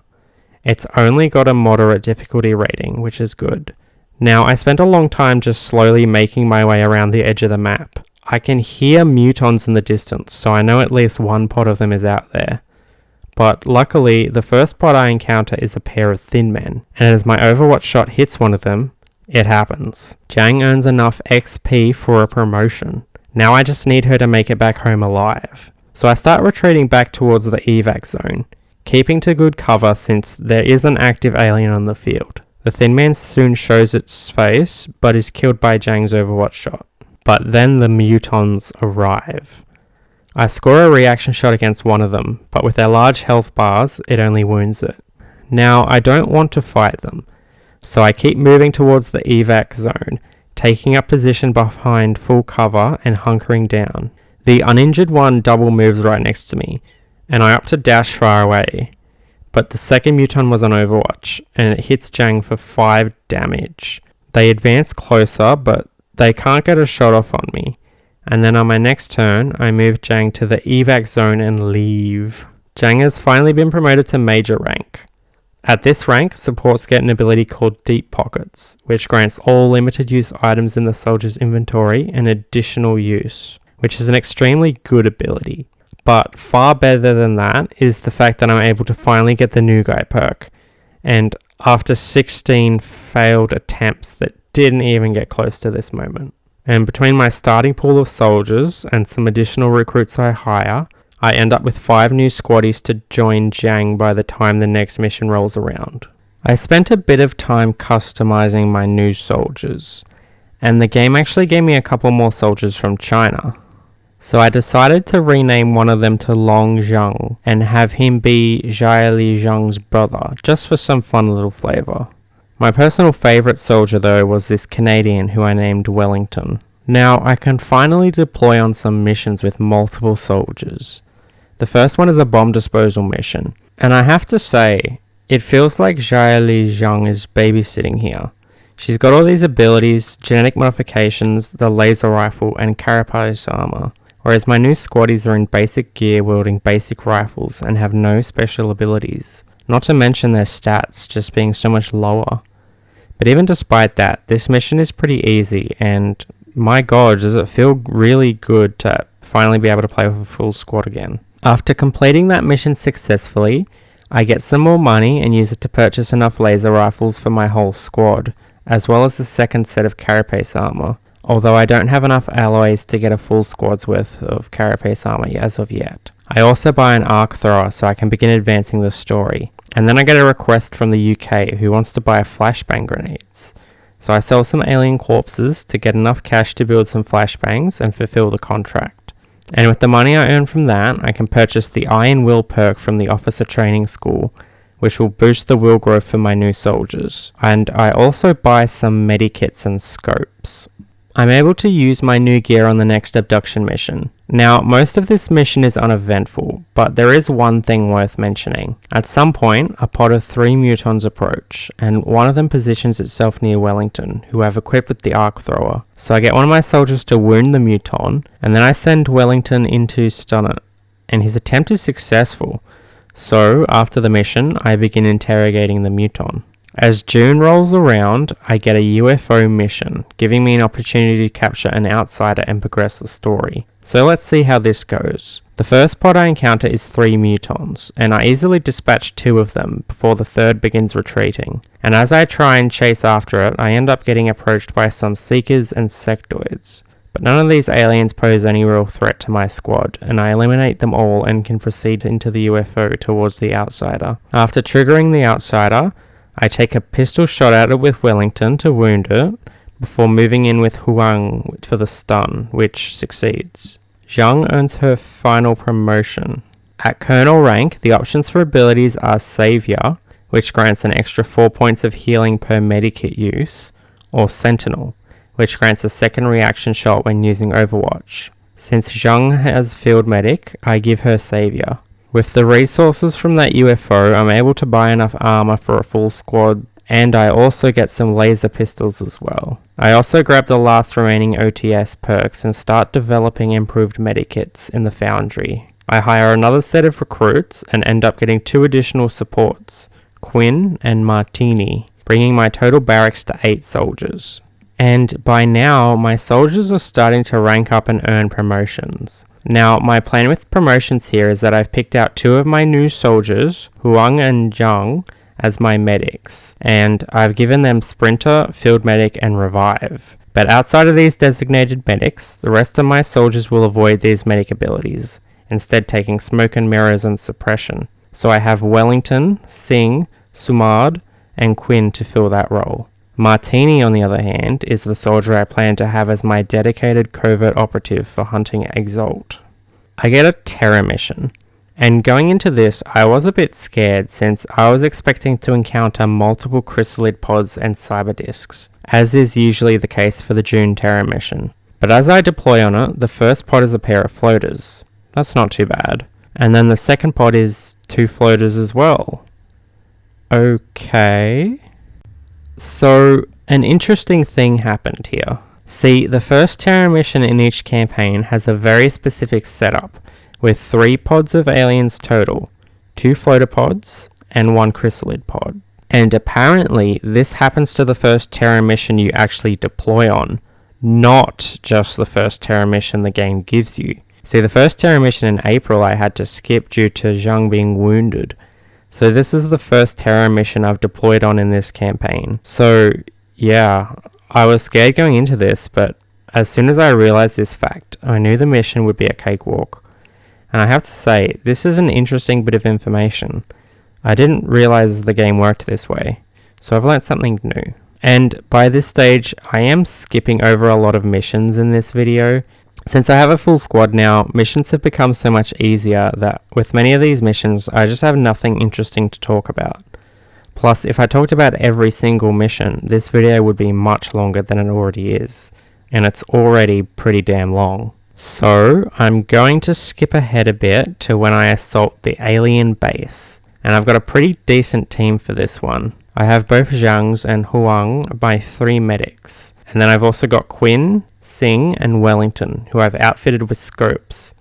It's only got a moderate difficulty rating, which is good. Now, I spent a long time just slowly making my way around the edge of the map. I can hear mutons in the distance, so I know at least one pod of them is out there. But luckily, the first pod I encounter is a pair of thin men, and as my Overwatch shot hits one of them, it happens. Jang earns enough XP for a promotion. Now I just need her to make it back home alive. So I start retreating back towards the evac zone, keeping to good cover since there is an active alien on the field. The thin man soon shows its face, but is killed by Jang's Overwatch shot. But then the mutons arrive. I score a reaction shot against one of them, but with their large health bars, it only wounds it. Now, I don't want to fight them, so I keep moving towards the evac zone, taking up position behind full cover and hunkering down. The uninjured one double moves right next to me, and I opt to dash far away. But the second muton was on Overwatch, and it hits Jang for 5 damage. They advance closer, but they can't get a shot off on me. And then on my next turn, I move Jang to the evac zone and leave. Jang has finally been promoted to major rank. At this rank, supports get an ability called Deep Pockets, which grants all limited use items in the soldier's inventory an additional use, which is an extremely good ability. But far better than that is the fact that I'm able to finally get the new guy perk, and after 16 failed attempts that didn't even get close to this moment. And between my starting pool of soldiers and some additional recruits I hire, I end up with 5 new squaddies to join Jang by the time the next mission rolls around. I spent a bit of time customizing my new soldiers, and the game actually gave me a couple more soldiers from China. So I decided to rename one of them to Long Zhang and have him be Jia Li Zhang's brother, just for some fun little flavour. My personal favourite soldier though was this Canadian who I named Wellington. Now I can finally deploy on some missions with multiple soldiers. The first one is a bomb disposal mission, and I have to say, it feels like Jia Li Zhang is babysitting here. She's got all these abilities, genetic modifications, the laser rifle and carapace armor. Whereas my new squaddies are in basic gear wielding basic rifles and have no special abilities, not to mention their stats just being so much lower. But even despite that, this mission is pretty easy, and my god, does it feel really good to finally be able to play with a full squad again. After completing that mission successfully, I get some more money and use it to purchase enough laser rifles for my whole squad, as well as the second set of carapace armor. Although I don't have enough alloys to get a full squad's worth of carapace armor as of yet. I also buy an arc thrower so I can begin advancing the story. And then I get a request from the UK who wants to buy flashbang grenades. So I sell some alien corpses to get enough cash to build some flashbangs and fulfill the contract. And with the money I earn from that, I can purchase the Iron Will perk from the officer training school, which will boost the will growth for my new soldiers. And I also buy some medikits and scopes. I'm able to use my new gear on the next abduction mission. Now, most of this mission is uneventful, but there is one thing worth mentioning. At some point, a pod of 3 mutons approach, and one of them positions itself near Wellington, who I've equipped with the arc thrower. So I get one of my soldiers to wound the muton, and then I send Wellington in to stun it, and his attempt is successful. So, after the mission, I begin interrogating the muton. As June rolls around, I get a UFO mission, giving me an opportunity to capture an outsider and progress the story. So let's see how this goes. The first pod I encounter is 3 mutons, and I easily dispatch 2 of them before the third begins retreating. And as I try and chase after it, I end up getting approached by some Seekers and Sectoids. But none of these aliens pose any real threat to my squad, and I eliminate them all and can proceed into the UFO towards the outsider. After triggering the outsider, I take a pistol shot at it with Wellington to wound it, before moving in with Huang for the stun, which succeeds. Zhang earns her final promotion. At Colonel rank, the options for abilities are Savior, which grants an extra 4 points of healing per medikit use, or Sentinel, which grants a second reaction shot when using Overwatch. Since Zhang has Field Medic, I give her Savior. With the resources from that UFO, I'm able to buy enough armor for a full squad, and I also get some laser pistols as well. I also grab the last remaining OTS perks and start developing improved medikits in the foundry. I hire another set of recruits and end up getting 2 additional supports, Quinn and Martini, bringing my total barracks to 8 soldiers. And by now, my soldiers are starting to rank up and earn promotions. Now, my plan with promotions here is that I've picked out 2 of my new soldiers, Huang and Zhang, as my medics, and I've given them Sprinter, Field Medic, and Revive. But outside of these designated medics, the rest of my soldiers will avoid these medic abilities, instead taking Smoke and Mirrors and Suppression. So I have Wellington, Singh, Sumad, and Quinn to fill that role. Martini, on the other hand, is the soldier I plan to have as my dedicated covert operative for hunting Exalt. I get a terror mission, and going into this I was a bit scared since I was expecting to encounter multiple chrysalid pods and cyber discs, as is usually the case for the June terror mission. But as I deploy on it, the first pod is a pair of floaters. That's not too bad. And then the second pod is 2 floaters as well. Okay. So, an interesting thing happened here. See, the first terror mission in each campaign has a very specific setup, with 3 pods of aliens total, 2 floater pods, and 1 chrysalid pod. And apparently, this happens to the first terror mission you actually deploy on, not just the first terror mission the game gives you. See, the first terror mission in April I had to skip due to Zhang being wounded. So this is the first terror mission I've deployed on in this campaign. So yeah, I was scared going into this, but as soon as I realized this fact, I knew the mission would be a cakewalk. And I have to say, this is an interesting bit of information. I didn't realize the game worked this way, so I've learnt something new. And by this stage, I am skipping over a lot of missions in this video. Since I have a full squad now, missions have become so much easier that with many of these missions, I just have nothing interesting to talk about. Plus, if I talked about every single mission, this video would be much longer than it already is, and it's already pretty damn long. So, I'm going to skip ahead a bit to when I assault the alien base, and I've got a pretty decent team for this one. I have both Zhang's and Huang, my 3 medics. And then I've also got Quinn, Singh, and Wellington, who I've outfitted with scopes.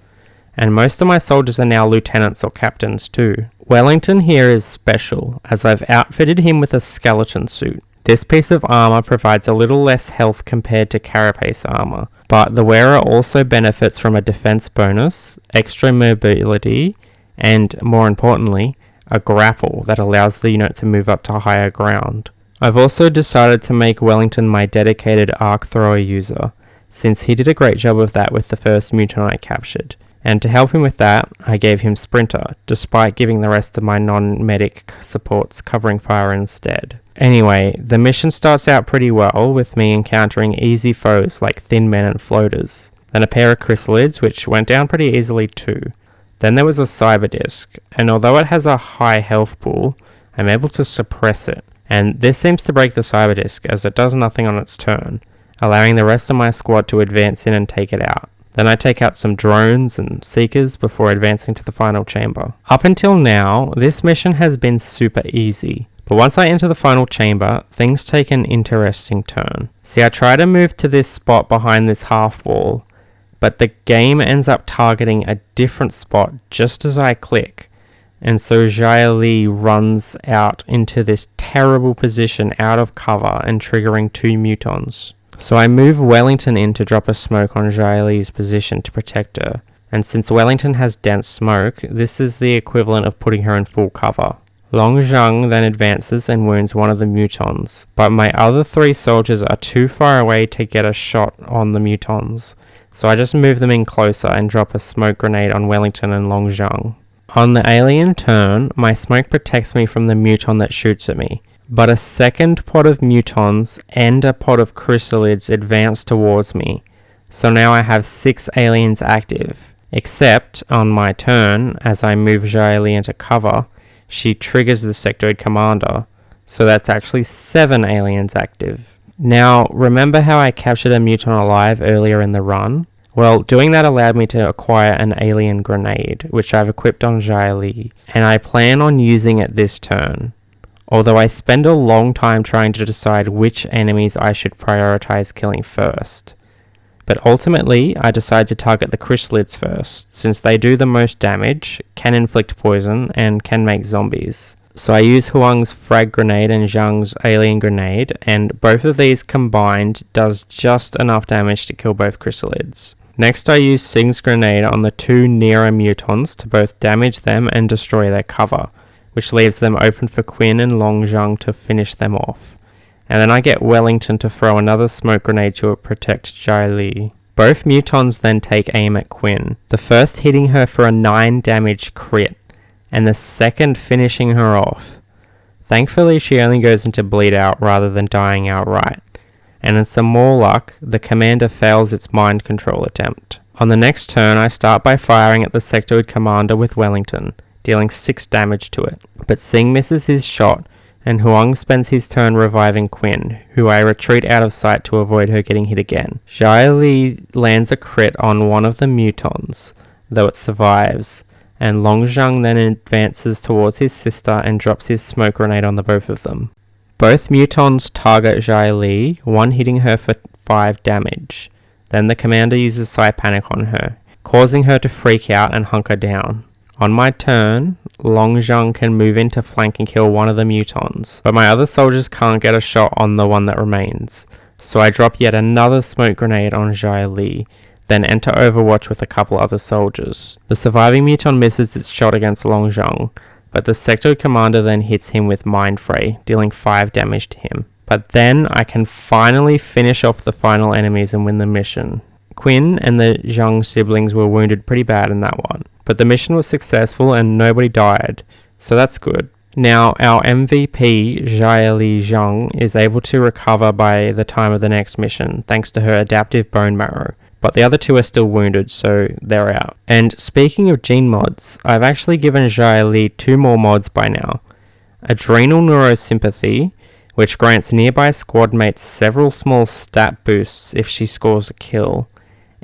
And most of my soldiers are now lieutenants or captains too. Wellington here is special, as I've outfitted him with a skeleton suit. This piece of armor provides a little less health compared to carapace armor, but the wearer also benefits from a defense bonus, extra mobility, and more importantly, a grapple that allows the unit to move up to higher ground. I've also decided to make Wellington my dedicated arc thrower user, since he did a great job of that with the first mutant I captured. And to help him with that, I gave him Sprinter, despite giving the rest of my non-medic supports covering fire instead. Anyway, the mission starts out pretty well, with me encountering easy foes like thin men and floaters. Then a pair of chrysalids, which went down pretty easily too. Then there was a cyber disc, and although it has a high health pool, I'm able to suppress it. And this seems to break the cyber disc as it does nothing on its turn, allowing the rest of my squad to advance in and take it out. Then I take out some drones and seekers before advancing to the final chamber. Up until now, this mission has been super easy, but once I enter the final chamber, things take an interesting turn. See, I try to move to this spot behind this half wall, but the game ends up targeting a different spot just as I click. And so Jia Li runs out into this terrible position out of cover and triggering 2 mutons. So I move Wellington in to drop a smoke on Jia Li's position to protect her. And since Wellington has dense smoke, this is the equivalent of putting her in full cover. Long Zhang then advances and wounds one of the mutons, but my other 3 soldiers are too far away to get a shot on the mutons. So I just move them in closer and drop a smoke grenade on Wellington and Long Zhang. On the alien turn, my smoke protects me from the muton that shoots at me, but a second pod of mutons and a pod of chrysalids advance towards me. So now I have 6 aliens active. Except, on my turn, as I move Xia Li into cover, she triggers the sectoid commander. So that's actually 7 aliens active. Now, remember how I captured a muton alive earlier in the run? Well, doing that allowed me to acquire an alien grenade, which I've equipped on Xia Li, and I plan on using it this turn. Although I spend a long time trying to decide which enemies I should prioritize killing first. But ultimately, I decide to target the chrysalids first, since they do the most damage, can inflict poison, and can make zombies. So I use Huang's frag grenade and Zhang's alien grenade, and both of these combined does just enough damage to kill both chrysalids. Next I use Xing's grenade on the 2 nearer mutons to both damage them and destroy their cover, which leaves them open for Quinn and Long Zhang to finish them off. And then I get Wellington to throw another smoke grenade to protect Xia Li. Both mutons then take aim at Quinn, the first hitting her for a 9 damage crit, and the second finishing her off. Thankfully she only goes into bleed out rather than dying outright, and in some more luck, the commander fails its mind control attempt. On the next turn I start by firing at the sectoid commander with Wellington, dealing 6 damage to it, but Xing misses his shot, and Huang spends his turn reviving Quinn, who I retreat out of sight to avoid her getting hit again. Xia Li lands a crit on one of the mutons, though it survives, and Long Zhang then advances towards his sister and drops his smoke grenade on the both of them. Both mutons target Xia Li, one hitting her for 5 damage. Then the commander uses Psi Panic on her, causing her to freak out and hunker down. On my turn, Long Zhang can move in to flank and kill one of the mutons, but my other soldiers can't get a shot on the one that remains, so I drop yet another smoke grenade on Xia Li, then enter Overwatch with a couple other soldiers. The surviving muton misses its shot against Long Zhang, but the sectoid commander then hits him with Mind Fray, dealing 5 damage to him. But then I can finally finish off the final enemies and win the mission. Quinn and the Zhang siblings were wounded pretty bad in that one, but the mission was successful and nobody died, so that's good. Now our MVP, Xia Li Zhang, is able to recover by the time of the next mission, thanks to her adaptive bone marrow, but the other 2 are still wounded, so they're out. And speaking of gene mods, I've actually given Xia Li 2 more mods by now. Adrenal Neurosympathy, which grants nearby squad mates several small stat boosts if she scores a kill,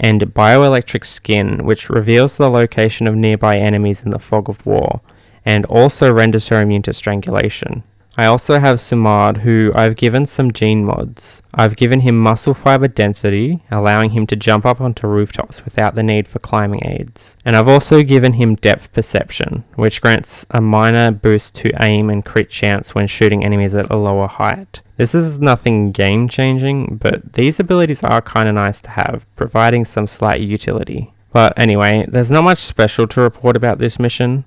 and Bioelectric Skin, which reveals the location of nearby enemies in the fog of war, and also renders her immune to strangulation. I also have Sumad, who I've given some gene mods. I've given him muscle fiber density, allowing him to jump up onto rooftops without the need for climbing aids. And I've also given him depth perception, which grants a minor boost to aim and crit chance when shooting enemies at a lower height. This is nothing game changing, but these abilities are kinda nice to have, providing some slight utility. But anyway, there's not much special to report about this mission.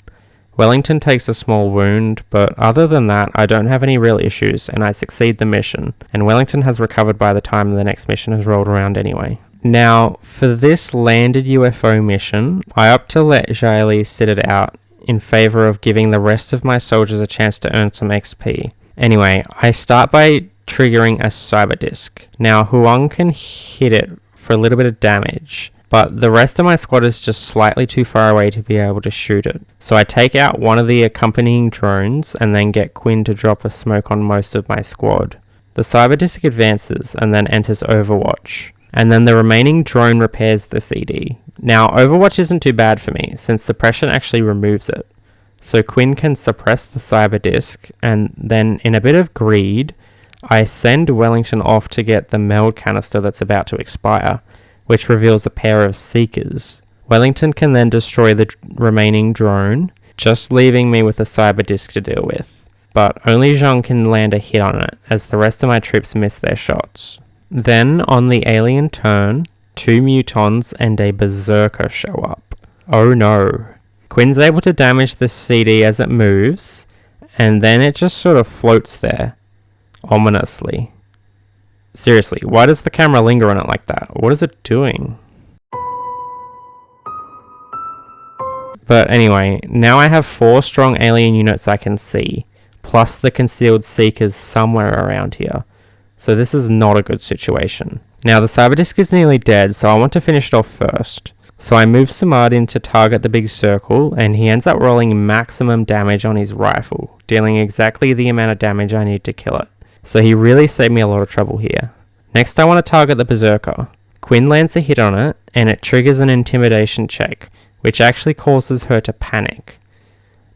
Wellington takes a small wound, but other than that, I don't have any real issues, and I succeed the mission, and Wellington has recovered by the time the next mission has rolled around anyway. Now, for this landed UFO mission, I opt to let Xia Li sit it out in favor of giving the rest of my soldiers a chance to earn some XP. Anyway, I start by triggering a cyber disc. Now, Huang can hit it for a little bit of damage, but the rest of my squad is just slightly too far away to be able to shoot it. So I take out one of the accompanying drones and then get Quinn to drop a smoke on most of my squad. The cyber disc advances and then enters Overwatch, and then the remaining drone repairs the CD. Now Overwatch isn't too bad for me since suppression actually removes it. So Quinn can suppress the cyber disc, and then in a bit of greed, I send Wellington off to get the meld canister that's about to expire, which reveals a pair of Seekers. Wellington can then destroy the remaining drone, just leaving me with a cyber disc to deal with. But only Zhang can land a hit on it, as the rest of my troops miss their shots. Then, on the alien turn, 2 mutons and a berserker show up. Oh no. Quinn's able to damage the CD as it moves, and then it just sort of floats there, ominously. Seriously, why does the camera linger on it like that? What is it doing? But anyway, now I have 4 strong alien units I can see, plus the concealed Seekers somewhere around here. So this is not a good situation. Now the Cyberdisc is nearly dead, so I want to finish it off first. So I move Samad in to target the big circle, and he ends up rolling maximum damage on his rifle, dealing exactly the amount of damage I need to kill it. So he really saved me a lot of trouble here. Next I want to target the Berserker. Quinn lands a hit on it, and it triggers an intimidation check, which actually causes her to panic.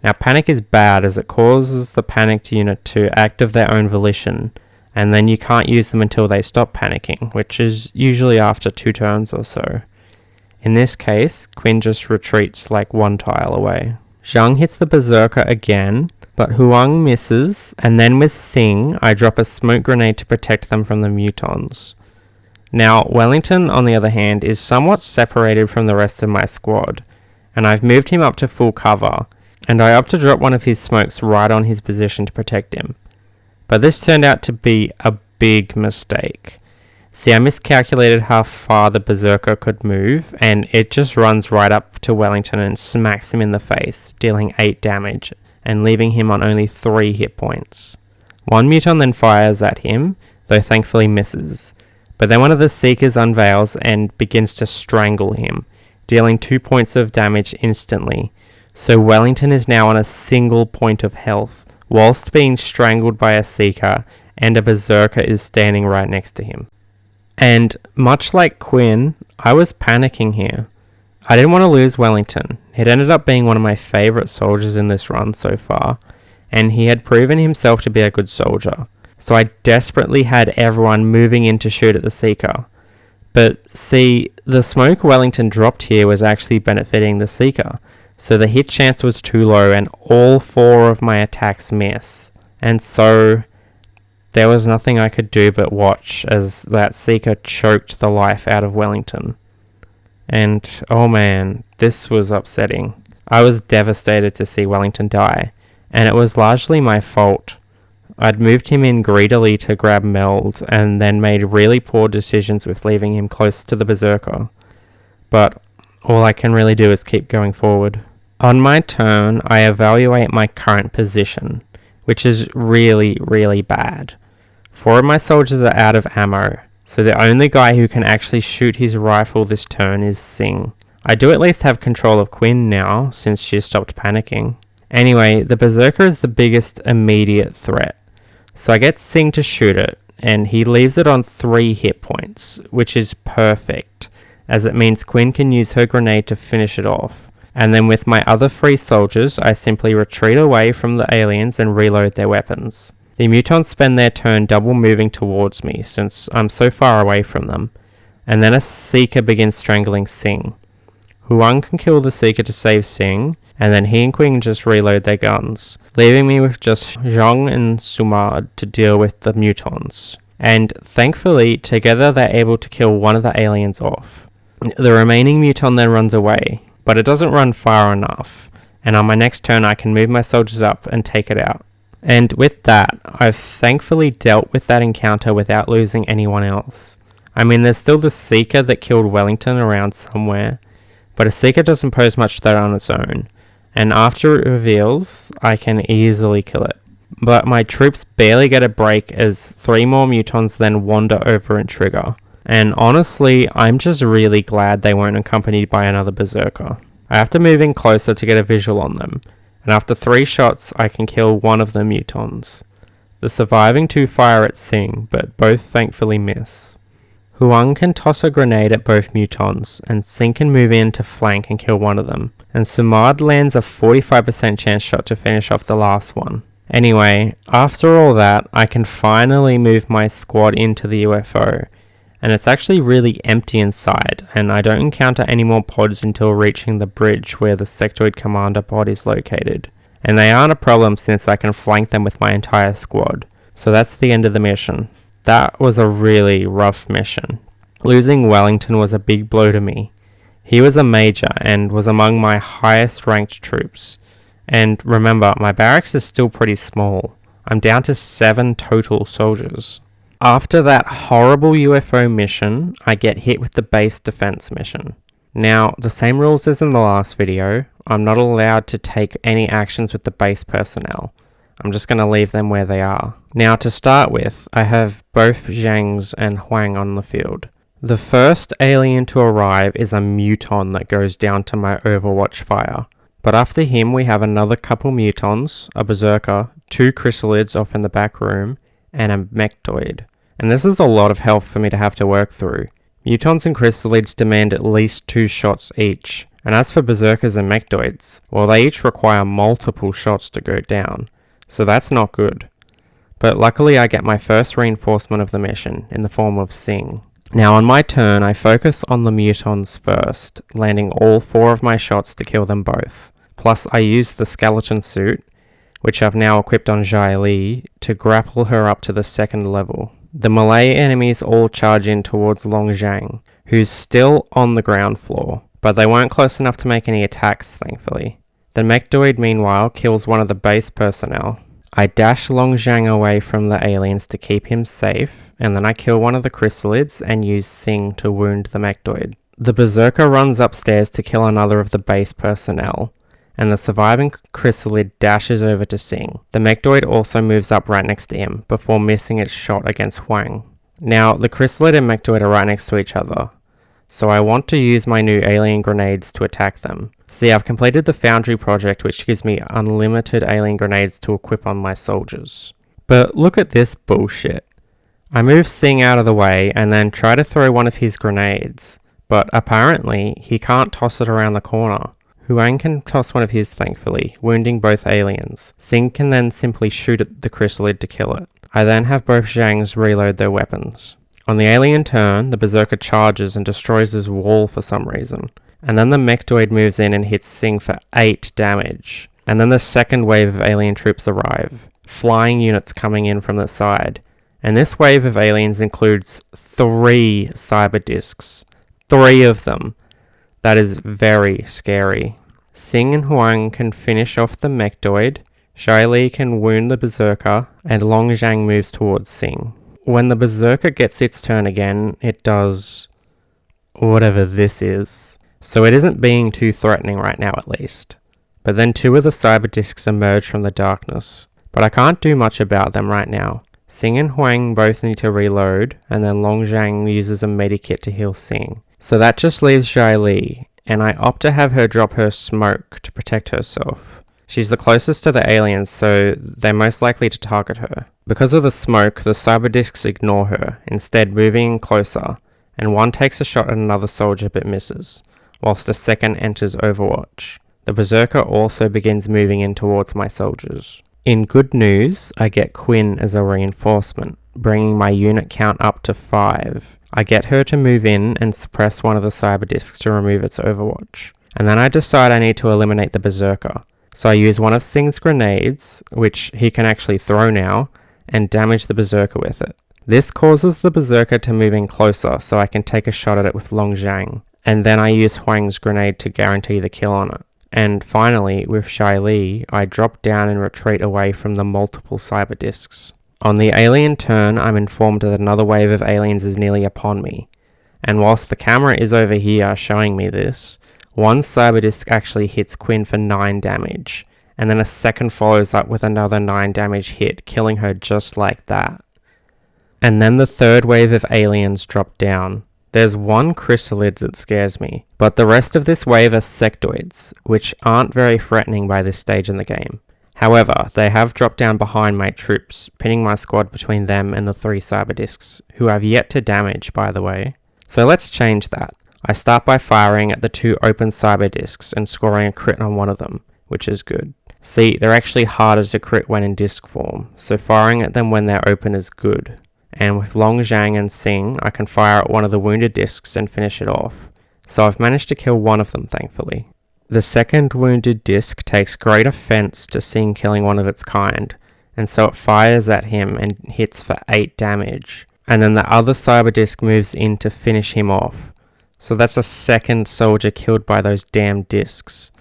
Now panic is bad as it causes the panicked unit to act of their own volition, and then you can't use them until they stop panicking, which is usually after 2 turns or so. In this case, Quinn just retreats like 1 tile away. Zhang hits the Berserker again, but Huang misses, and then with Sing, I drop a smoke grenade to protect them from the mutons. Now, Wellington, on the other hand, is somewhat separated from the rest of my squad, and I've moved him up to full cover, and I opt to drop one of his smokes right on his position to protect him. But this turned out to be a big mistake. See, I miscalculated how far the Berserker could move, and it just runs right up to Wellington and smacks him in the face, dealing 8 damage, and leaving him on only 3 hit points. One Muton then fires at him, though thankfully misses, but then one of the Seekers unveils and begins to strangle him, dealing 2 points of damage instantly, so Wellington is now on a single point of health, whilst being strangled by a Seeker, and a Berserker is standing right next to him. And much like Quinn, I was panicking here. I didn't want to lose Wellington. It ended up being one of my favourite soldiers in this run so far, and he had proven himself to be a good soldier. So I desperately had everyone moving in to shoot at the Seeker. But see, the smoke Wellington dropped here was actually benefiting the Seeker, so the hit chance was too low and all 4 of my attacks miss. And so there was nothing I could do but watch as that Seeker choked the life out of Wellington. And oh man, this was upsetting. I was devastated to see Wellington die, and it was largely my fault. I'd moved him in greedily to grab Meld, and then made really poor decisions with leaving him close to the Berserker. But all I can really do is keep going forward. On my turn, I evaluate my current position, which is really, really bad. 4 of my soldiers are out of ammo, so the only guy who can actually shoot his rifle this turn is Sing. I do at least have control of Quinn now, since she stopped panicking. Anyway, the Berserker is the biggest immediate threat, so I get Sing to shoot it, and he leaves it on 3 hit points, which is perfect, as it means Quinn can use her grenade to finish it off. And then with my other 3 soldiers, I simply retreat away from the aliens and reload their weapons. The mutons spend their turn double moving towards me, since I'm so far away from them, and then a Seeker begins strangling Sing. Huang can kill the Seeker to save Sing, and then he and Quinn just reload their guns, leaving me with just Zhang and Sumad to deal with the mutons. And thankfully, together they're able to kill one of the aliens off. The remaining muton then runs away, but it doesn't run far enough, and on my next turn I can move my soldiers up and take it out. And with that, I've thankfully dealt with that encounter without losing anyone else. I mean, there's still the Seeker that killed Wellington around somewhere, but a Seeker doesn't pose much threat on its own, and after it reveals, I can easily kill it. But my troops barely get a break as 3 more mutons then wander over and trigger. And honestly, I'm just really glad they weren't accompanied by another Berserker. I have to move in closer to get a visual on them, and after 3 shots I can kill one of the mutons. The surviving 2 fire at Sing, but both thankfully miss. Huang can toss a grenade at both mutons, and Sing can move in to flank and kill one of them, and Sumad lands a 45% chance shot to finish off the last one. Anyway, after all that, I can finally move my squad into the UFO, and it's actually really empty inside, and I don't encounter any more pods until reaching the bridge where the sectoid commander pod is located. And they aren't a problem since I can flank them with my entire squad. So that's the end of the mission. That was a really rough mission. Losing Wellington was a big blow to me. He was a major and was among my highest ranked troops. And remember, my barracks is still pretty small. I'm down to 7 total soldiers. After that horrible UFO mission, I get hit with the base defense mission. Now, the same rules as in the last video, I'm not allowed to take any actions with the base personnel. I'm just going to leave them where they are. Now to start with, I have both Zhangs and Huang on the field. The first alien to arrive is a muton that goes down to my Overwatch fire. But after him we have another couple mutons, a berserker, 2 chrysalids off in the back room, and a mechtoid. And this is a lot of health for me to have to work through. Mutons and chrysalids demand at least 2 shots each. And as for berserkers and mechtoids, well, they each require multiple shots to go down. So that's not good. But luckily I get my first reinforcement of the mission in the form of Sing. Now on my turn I focus on the mutons first, landing all 4 of my shots to kill them both. Plus I use the skeleton suit, which I've now equipped on Zhai Li, to grapple her up to the 2nd level. The melee enemies all charge in towards Long Zhang, who's still on the ground floor, but they weren't close enough to make any attacks, thankfully. The mechtoid meanwhile kills one of the base personnel. I dash Long Zhang away from the aliens to keep him safe, and then I kill one of the chrysalids and use Sing to wound the mechtoid. The berserker runs upstairs to kill another of the base personnel, and the surviving chrysalid dashes over to Sing. The mechtoid also moves up right next to him, before missing its shot against Huang. Now, the chrysalid and mechtoid are right next to each other, so I want to use my new alien grenades to attack them. See, I've completed the Foundry project, which gives me unlimited alien grenades to equip on my soldiers. But look at this bullshit. I move Sing out of the way and then try to throw one of his grenades, but apparently he can't toss it around the corner. Huang can toss one of his, thankfully, wounding both aliens. Sing can then simply shoot at the chrysalid to kill it. I then have both Zhangs reload their weapons. On the alien turn, the berserker charges and destroys his wall for some reason. And then the mechtoid moves in and hits Sing for 8 damage. And then the second wave of alien troops arrive, flying units coming in from the side. And this wave of aliens includes 3 cyber discs. 3 of them. That is very scary. Sing and Huang can finish off the mechtoid, Zhai Li can wound the berserker, and Long Zhang moves towards Sing. When the berserker gets its turn again, it does whatever this is. So it isn't being too threatening right now at least. But then 2 of the cyber discs emerge from the darkness. But I can't do much about them right now. Sing and Huang both need to reload, and then Long Zhang uses a medikit to heal Sing. So that just leaves Zhai Li, and I opt to have her drop her smoke to protect herself. She's the closest to the aliens, so they're most likely to target her. Because of the smoke, the cyber discs ignore her, instead moving in closer, and one takes a shot at another soldier but misses, whilst the second enters Overwatch. The berserker also begins moving in towards my soldiers. In good news, I get Quinn as a reinforcement, bringing my unit count up to 5. I get her to move in and suppress one of the cyber discs to remove its Overwatch. And then I decide I need to eliminate the berserker. So I use one of Sing's grenades, which he can actually throw now, and damage the berserker with it. This causes the berserker to move in closer so I can take a shot at it with Long Zhang. And then I use Huang's grenade to guarantee the kill on it. And finally, with Zhai Li, I drop down and retreat away from the multiple cyber discs. On the alien turn, I'm informed that another wave of aliens is nearly upon me. And whilst the camera is over here showing me this, one cyber disc actually hits Quinn for 9 damage, and then a second follows up with another 9 damage hit, killing her just like that. And then the third wave of aliens drop down. There's one chrysalid that scares me, but the rest of this wave are sectoids, which aren't very threatening by this stage in the game. However, they have dropped down behind my troops, pinning my squad between them and the 3 cyber discs, who have yet to damage, by the way. So let's change that. I start by firing at the 2 open cyber discs and scoring a crit on one of them, which is good. See, they're actually harder to crit when in disc form, so firing at them when they're open is good. And with Long Zhang and Sing, I can fire at one of the wounded discs and finish it off. So I've managed to kill one of them, thankfully. The second wounded disc takes great offense to Sing killing one of its kind, and so it fires at him and hits for 8 damage. And then the other cyber disc moves in to finish him off. So that's a second soldier killed by those damn discs.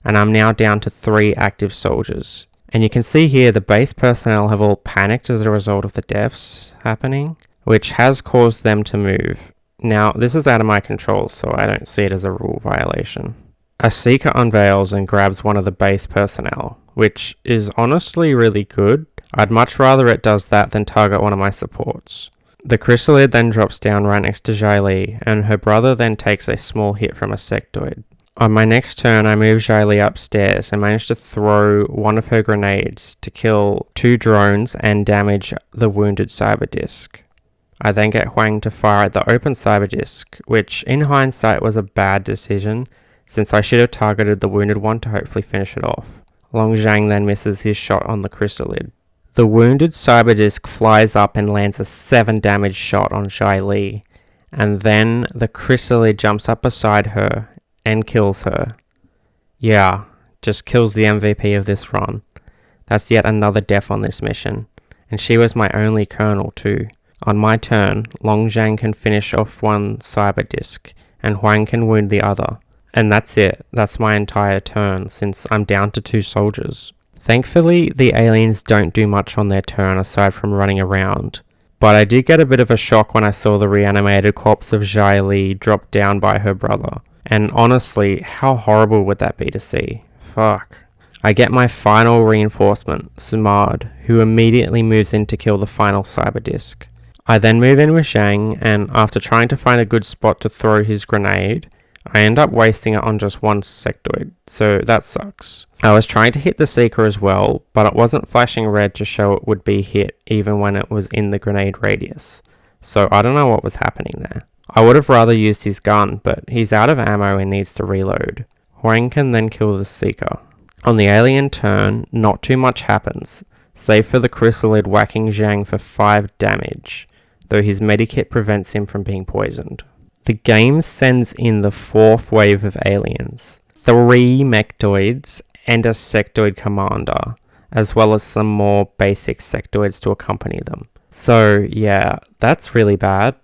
And I'm now down to 3 active soldiers. And you can see here the base personnel have all panicked as a result of the deaths happening, which has caused them to move. Now, this is out of my control, so I don't see it as a rule violation. A seeker unveils and grabs one of the base personnel, which is honestly really good. I'd much rather it does that than target one of my supports. The Chrysalid then drops down right next to Xylee, and her brother then takes a small hit from a sectoid. On my next turn, I move Xylee upstairs and manage to throw one of her grenades to kill 2 drones and damage the wounded Cyberdisc. I then get Huang to fire at the open Cyberdisc, which in hindsight was a bad decision, since I should have targeted the wounded one to hopefully finish it off. Long Zhang then misses his shot on the Chrysalid. The wounded Cyberdisc flies up and lands a 7 damage shot on Xylee, and then the Chrysalid jumps up beside her and kills her. Yeah, just kills the MVP of this run. That's yet another death on this mission, and she was my only colonel too. On my turn, Long Zhang can finish off one Cyberdisc, and Huang can wound the other. And that's it. That's my entire turn, since I'm down to 2 soldiers. Thankfully, the aliens don't do much on their turn aside from running around. But I did get a bit of a shock when I saw the reanimated corpse of Xylee drop down by her brother. And honestly, how horrible would that be to see? Fuck. I get my final reinforcement, Sumad, who immediately moves in to kill the final Cyberdisc. I then move in with Zhang, and after trying to find a good spot to throw his grenade, I end up wasting it on just one sectoid, so that sucks. I was trying to hit the Seeker as well, but it wasn't flashing red to show it would be hit even when it was in the grenade radius, so I don't know what was happening there. I would have rather used his gun, but he's out of ammo and needs to reload. Huang can then kill the Seeker. On the alien turn, not too much happens, save for the Chrysalid whacking Zhang for 5 damage, though his medikit prevents him from being poisoned. The game sends in the 4th wave of aliens, 3 mechtoids and a sectoid commander, as well as some more basic sectoids to accompany them. So yeah, that's really bad.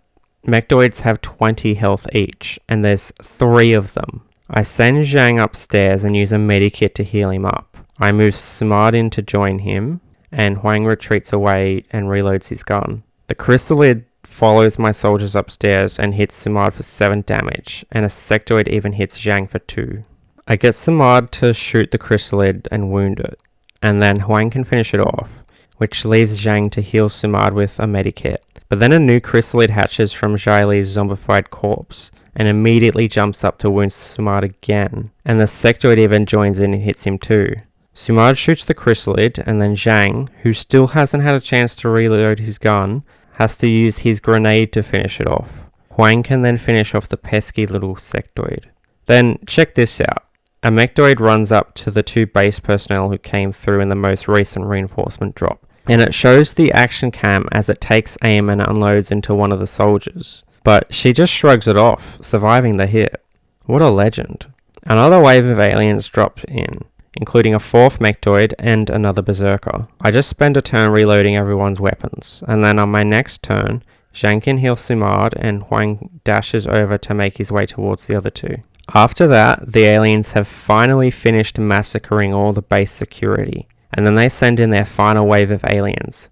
Mechtoids have 20 health each, and there's 3 of them. I send Zhang upstairs and use a medikit to heal him up. I move Sumad in to join him, and Huang retreats away and reloads his gun. The Chrysalid follows my soldiers upstairs and hits Sumad for 7 damage, and a sectoid even hits Zhang for 2. I get Sumad to shoot the Chrysalid and wound it, and then Huang can finish it off, which leaves Zhang to heal Sumad with a medikit. But then a new Chrysalid hatches from Xylee's zombified corpse, and immediately jumps up to wound Sumad again, and the sectoid even joins in and hits him too. Sumad shoots the Chrysalid, and then Zhang, who still hasn't had a chance to reload his gun, has to use his grenade to finish it off. Huang can then finish off the pesky little sectoid. Then, check this out. A mechtoid runs up to the 2 base personnel who came through in the most recent reinforcement drop, and it shows the action cam as it takes aim and unloads into one of the soldiers. But she just shrugs it off, surviving the hit. What a legend. Another wave of aliens dropped in, including a 4th mechtoid and another berserker. I just spend a turn reloading everyone's weapons, and then on my next turn, Zhang can heal Sumad and Huang dashes over to make his way towards the other 2. After that, the aliens have finally finished massacring all the base security, and then they send in their final wave of aliens,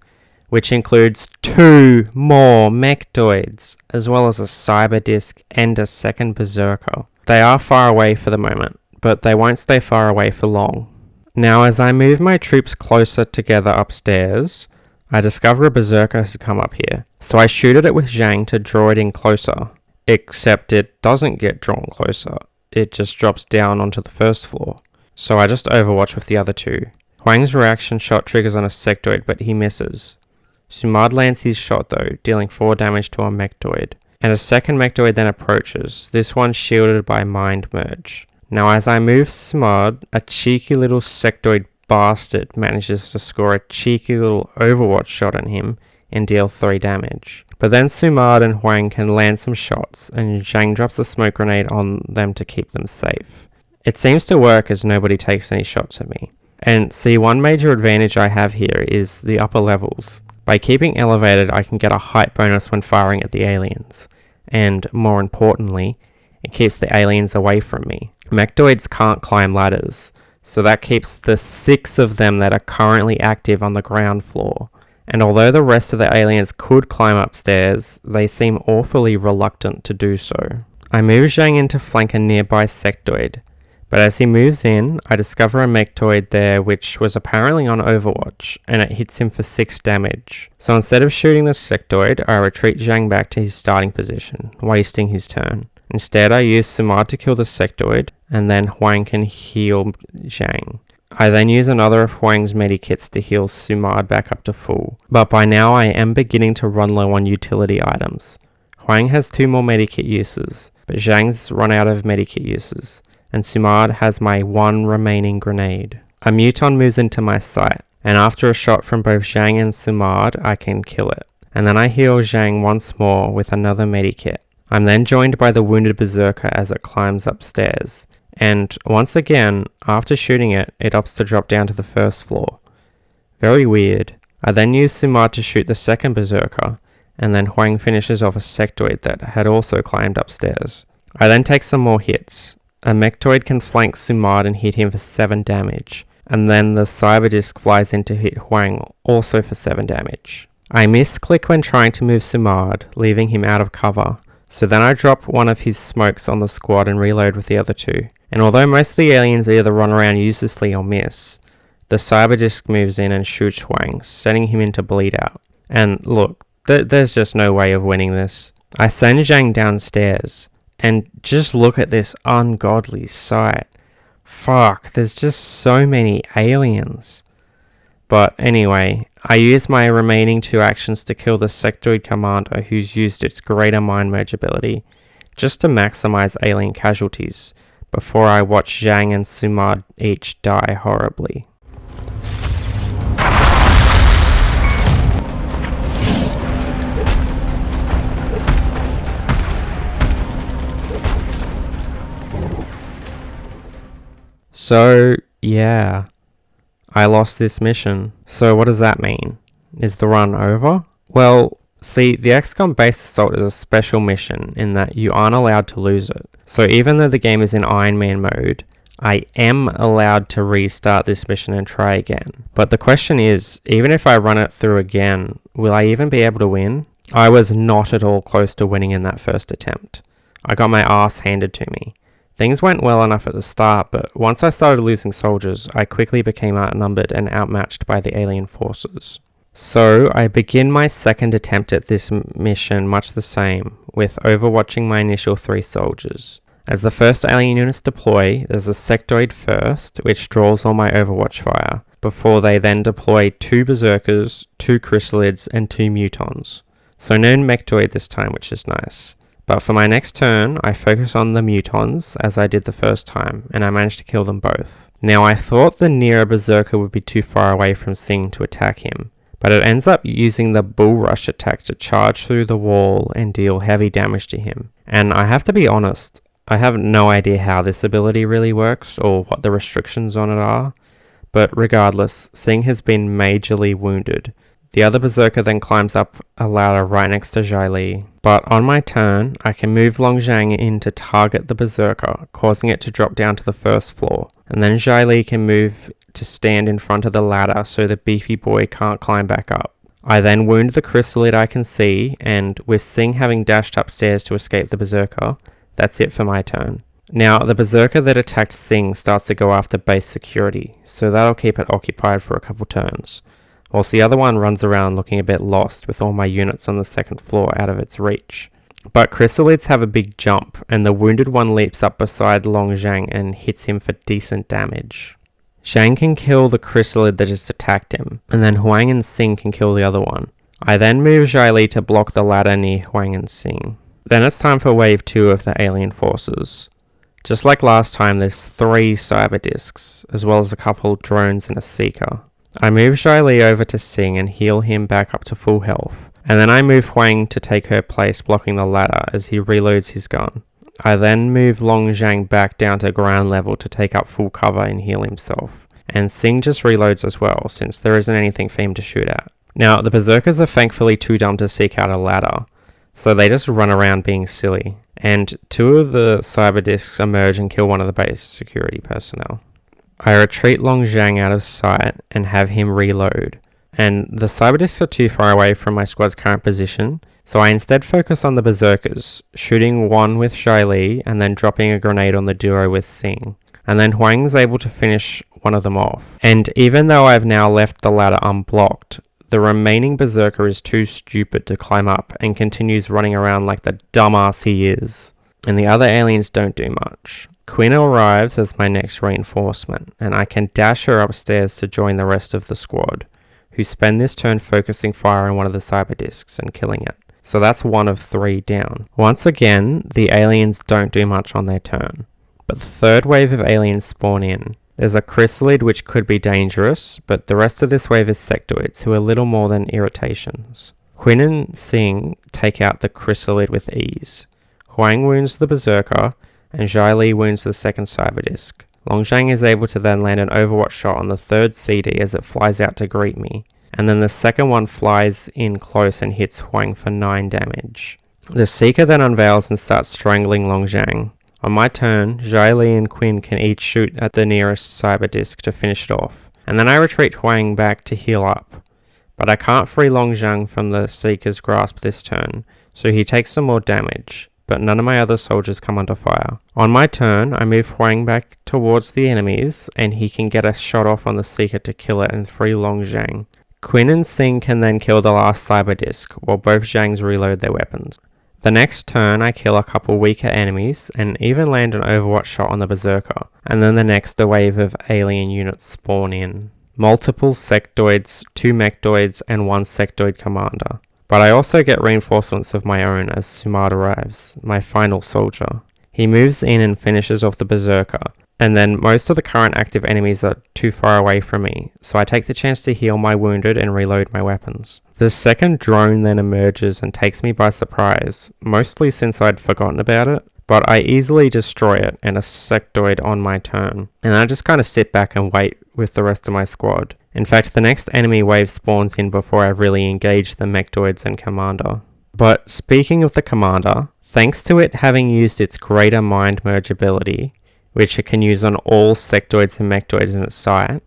which includes 2 more mechtoids, as well as a Cyberdisc and a 2nd berserker. They are far away for the moment, but they won't stay far away for long. Now, as I move my troops closer together upstairs, I discover a berserker has come up here, so I shoot at it with Zhang to draw it in closer, except it doesn't get drawn closer, it just drops down onto the 1st floor, so I just overwatch with the other 2. Huang's reaction shot triggers on a sectoid, but he misses. Sumad lands his shot though, dealing 4 damage to a mechtoid, and a 2nd mechtoid then approaches, this one shielded by Mind Merge. Now as I move Sumad, a cheeky little sectoid bastard manages to score a cheeky little overwatch shot on him and deal 3 damage. But then Sumad and Huang can land some shots, and Zhang drops a smoke grenade on them to keep them safe. It seems to work as nobody takes any shots at me. And see, one major advantage I have here is the upper levels. By keeping elevated, I can get a height bonus when firing at the aliens. And more importantly, it keeps the aliens away from me. Mechtoids can't climb ladders, so that keeps the 6 of them that are currently active on the ground floor. And although the rest of the aliens could climb upstairs, they seem awfully reluctant to do so. I move Zhang in to flank a nearby sectoid, But as he moves in, I discover a Mechtoid there which was apparently on Overwatch, and it hits him for 6 damage. So instead of shooting the sectoid, I retreat Zhang back to his starting position, wasting his turn. Instead, I use Sumad to kill the sectoid, and then Huang can heal Zhang. I then use another of Huang's medikits to heal Sumad back up to full, but by now I am beginning to run low on utility items. Huang has 2 more medikit uses, but Zhang's run out of medikit uses, and Sumad has my 1 remaining grenade. A Muton moves into my sight, and after a shot from both Zhang and Sumad, I can kill it. And then I heal Zhang once more with another medikit. I'm then joined by the wounded Berserker as it climbs upstairs, and once again, after shooting it, it opts to drop down to the first floor. Very weird. I then use Sumad to shoot the second Berserker, and then Huang finishes off a sectoid that had also climbed upstairs. I then take some more hits. A Mechtoid can flank Sumad and hit him for 7 damage, and then the Cyber Disc flies in to hit Huang also for 7 damage. I misclick when trying to move Sumad, leaving him out of cover, so then I drop one of his smokes on the squad and reload with the other 2. And although most of the aliens either run around uselessly or miss, the Cyber Disc moves in and shoots Huang, sending him into bleed out. And look, there's just no way of winning this. I send Zhang downstairs, and just look at this ungodly sight. Fuck, there's just so many aliens. But anyway, I use my remaining 2 actions to kill the sectoid commander who's used its greater mind merge ability, just to maximize alien casualties, before I watch Zhang and Sumad each die horribly. So, yeah, I lost this mission. So what does that mean? Is the run over? Well, see, the XCOM Base Assault is a special mission in that you aren't allowed to lose it. So even though the game is in Iron Man mode, I am allowed to restart this mission and try again. But the question is, even if I run it through again, will I even be able to win? I was not at all close to winning in that first attempt. I got my ass handed to me. Things went well enough at the start, but once I started losing soldiers, I quickly became outnumbered and outmatched by the alien forces. So I begin my second attempt at this mission much the same, with overwatching my initial 3 soldiers. As the first alien units deploy, there's a sectoid first, which draws all my overwatch fire, before they then deploy 2 berserkers, 2 chrysalids, and 2 mutons. So no mechtoid this time, which is nice. But for my next turn, I focus on the mutons, as I did the first time, and I managed to kill them both. Now I thought the nearer berserker would be too far away from Singh to attack him, but it ends up using the bull rush attack to charge through the wall and deal heavy damage to him. And I have to be honest, I have no idea how this ability really works or what the restrictions on it are, but regardless, Singh has been majorly wounded. The other berserker then climbs up a ladder right next to Zhai Li, but on my turn, I can move Long Zhang in to target the berserker, causing it to drop down to the first floor, and then Zhai Li can move to stand in front of the ladder so the beefy boy can't climb back up. I then wound the chrysalid I can see, and with Singh having dashed upstairs to escape the berserker, that's it for my turn. Now, the berserker that attacked Singh starts to go after base security, so that'll keep it occupied for a couple turns, whilst the other one runs around looking a bit lost with all my units on the second floor out of its reach. But chrysalids have a big jump, and the wounded one leaps up beside Long Zhang and hits him for decent damage. Zhang can kill the chrysalid that just attacked him, and then Huang and Singh can kill the other one. I then move Zhai Li to block the ladder near Huang and Singh. Then it's time for wave 2 of the alien forces. Just like last time, there's 3 cyber discs, as well as a couple drones and a seeker. I move Zhai Li over to Singh and heal him back up to full health, and then I move Huang to take her place blocking the ladder as he reloads his gun. I then move Long Zhang back down to ground level to take up full cover and heal himself, and Singh just reloads as well since there isn't anything for him to shoot at. Now, the berserkers are thankfully too dumb to seek out a ladder, so they just run around being silly, and 2 of the cyber discs emerge and kill one of the base security personnel. I retreat Long Zhang out of sight and have him reload, and the cyber discs are too far away from my squad's current position, so I instead focus on the berserkers, shooting one with Zhai Li and then dropping a grenade on the duo with Singh. and then Huang's able to finish one of them off. And even though I've now left the ladder unblocked, the remaining Berserker is too stupid to climb up and continues running around like the dumbass he is. And the other aliens don't do much. Quinn arrives as my next reinforcement, and I can dash her upstairs to join the rest of the squad, who spend this turn focusing fire on one of the cyber discs and killing it. So that's 1 of 3 down. Once again, the aliens don't do much on their turn, but the third wave of aliens spawn in. There's a chrysalid which could be dangerous, but the rest of this wave is sectoids, who are little more than irritations. Quinn and Singh take out the chrysalid with ease. Huang wounds the Berserker, and Zhai Li wounds the second cyber disc. Longzhang is able to then land an overwatch shot on the third CD as it flies out to greet me, and then the second one flies in close and hits Huang for 9 damage. The Seeker then unveils and starts strangling Longzhang. On my turn, Zhai Li and Quinn can each shoot at the nearest cyber disc to finish it off, and then I retreat Huang back to heal up. But I can't free Longzhang from the Seeker's grasp this turn, so he takes some more damage, but none of my other soldiers come under fire. On my turn, I move Huang back towards the enemies, and he can get a shot off on the Seeker to kill it and free Longzhang. Quinn and Singh can then kill the last cyber disc, while both Zhangs reload their weapons. The next turn, I kill a couple weaker enemies, and even land an overwatch shot on the Berserker, and then the next, a wave of alien units spawn in. Multiple sectoids, 2 mechtoids, and 1 sectoid commander. But I also get reinforcements of my own as Sumad arrives, my final soldier. He moves in and finishes off the Berserker, and then most of the current active enemies are too far away from me, so I take the chance to heal my wounded and reload my weapons. The second drone then emerges and takes me by surprise, mostly since I'd forgotten about it, but I easily destroy it and a sectoid on my turn, and I just kind of sit back and wait with the rest of my squad. In fact, the next enemy wave spawns in before I've really engaged the mechtoids and commander. But speaking of the commander, thanks to it having used its greater mind merge ability, which it can use on all sectoids and mechtoids in its sight,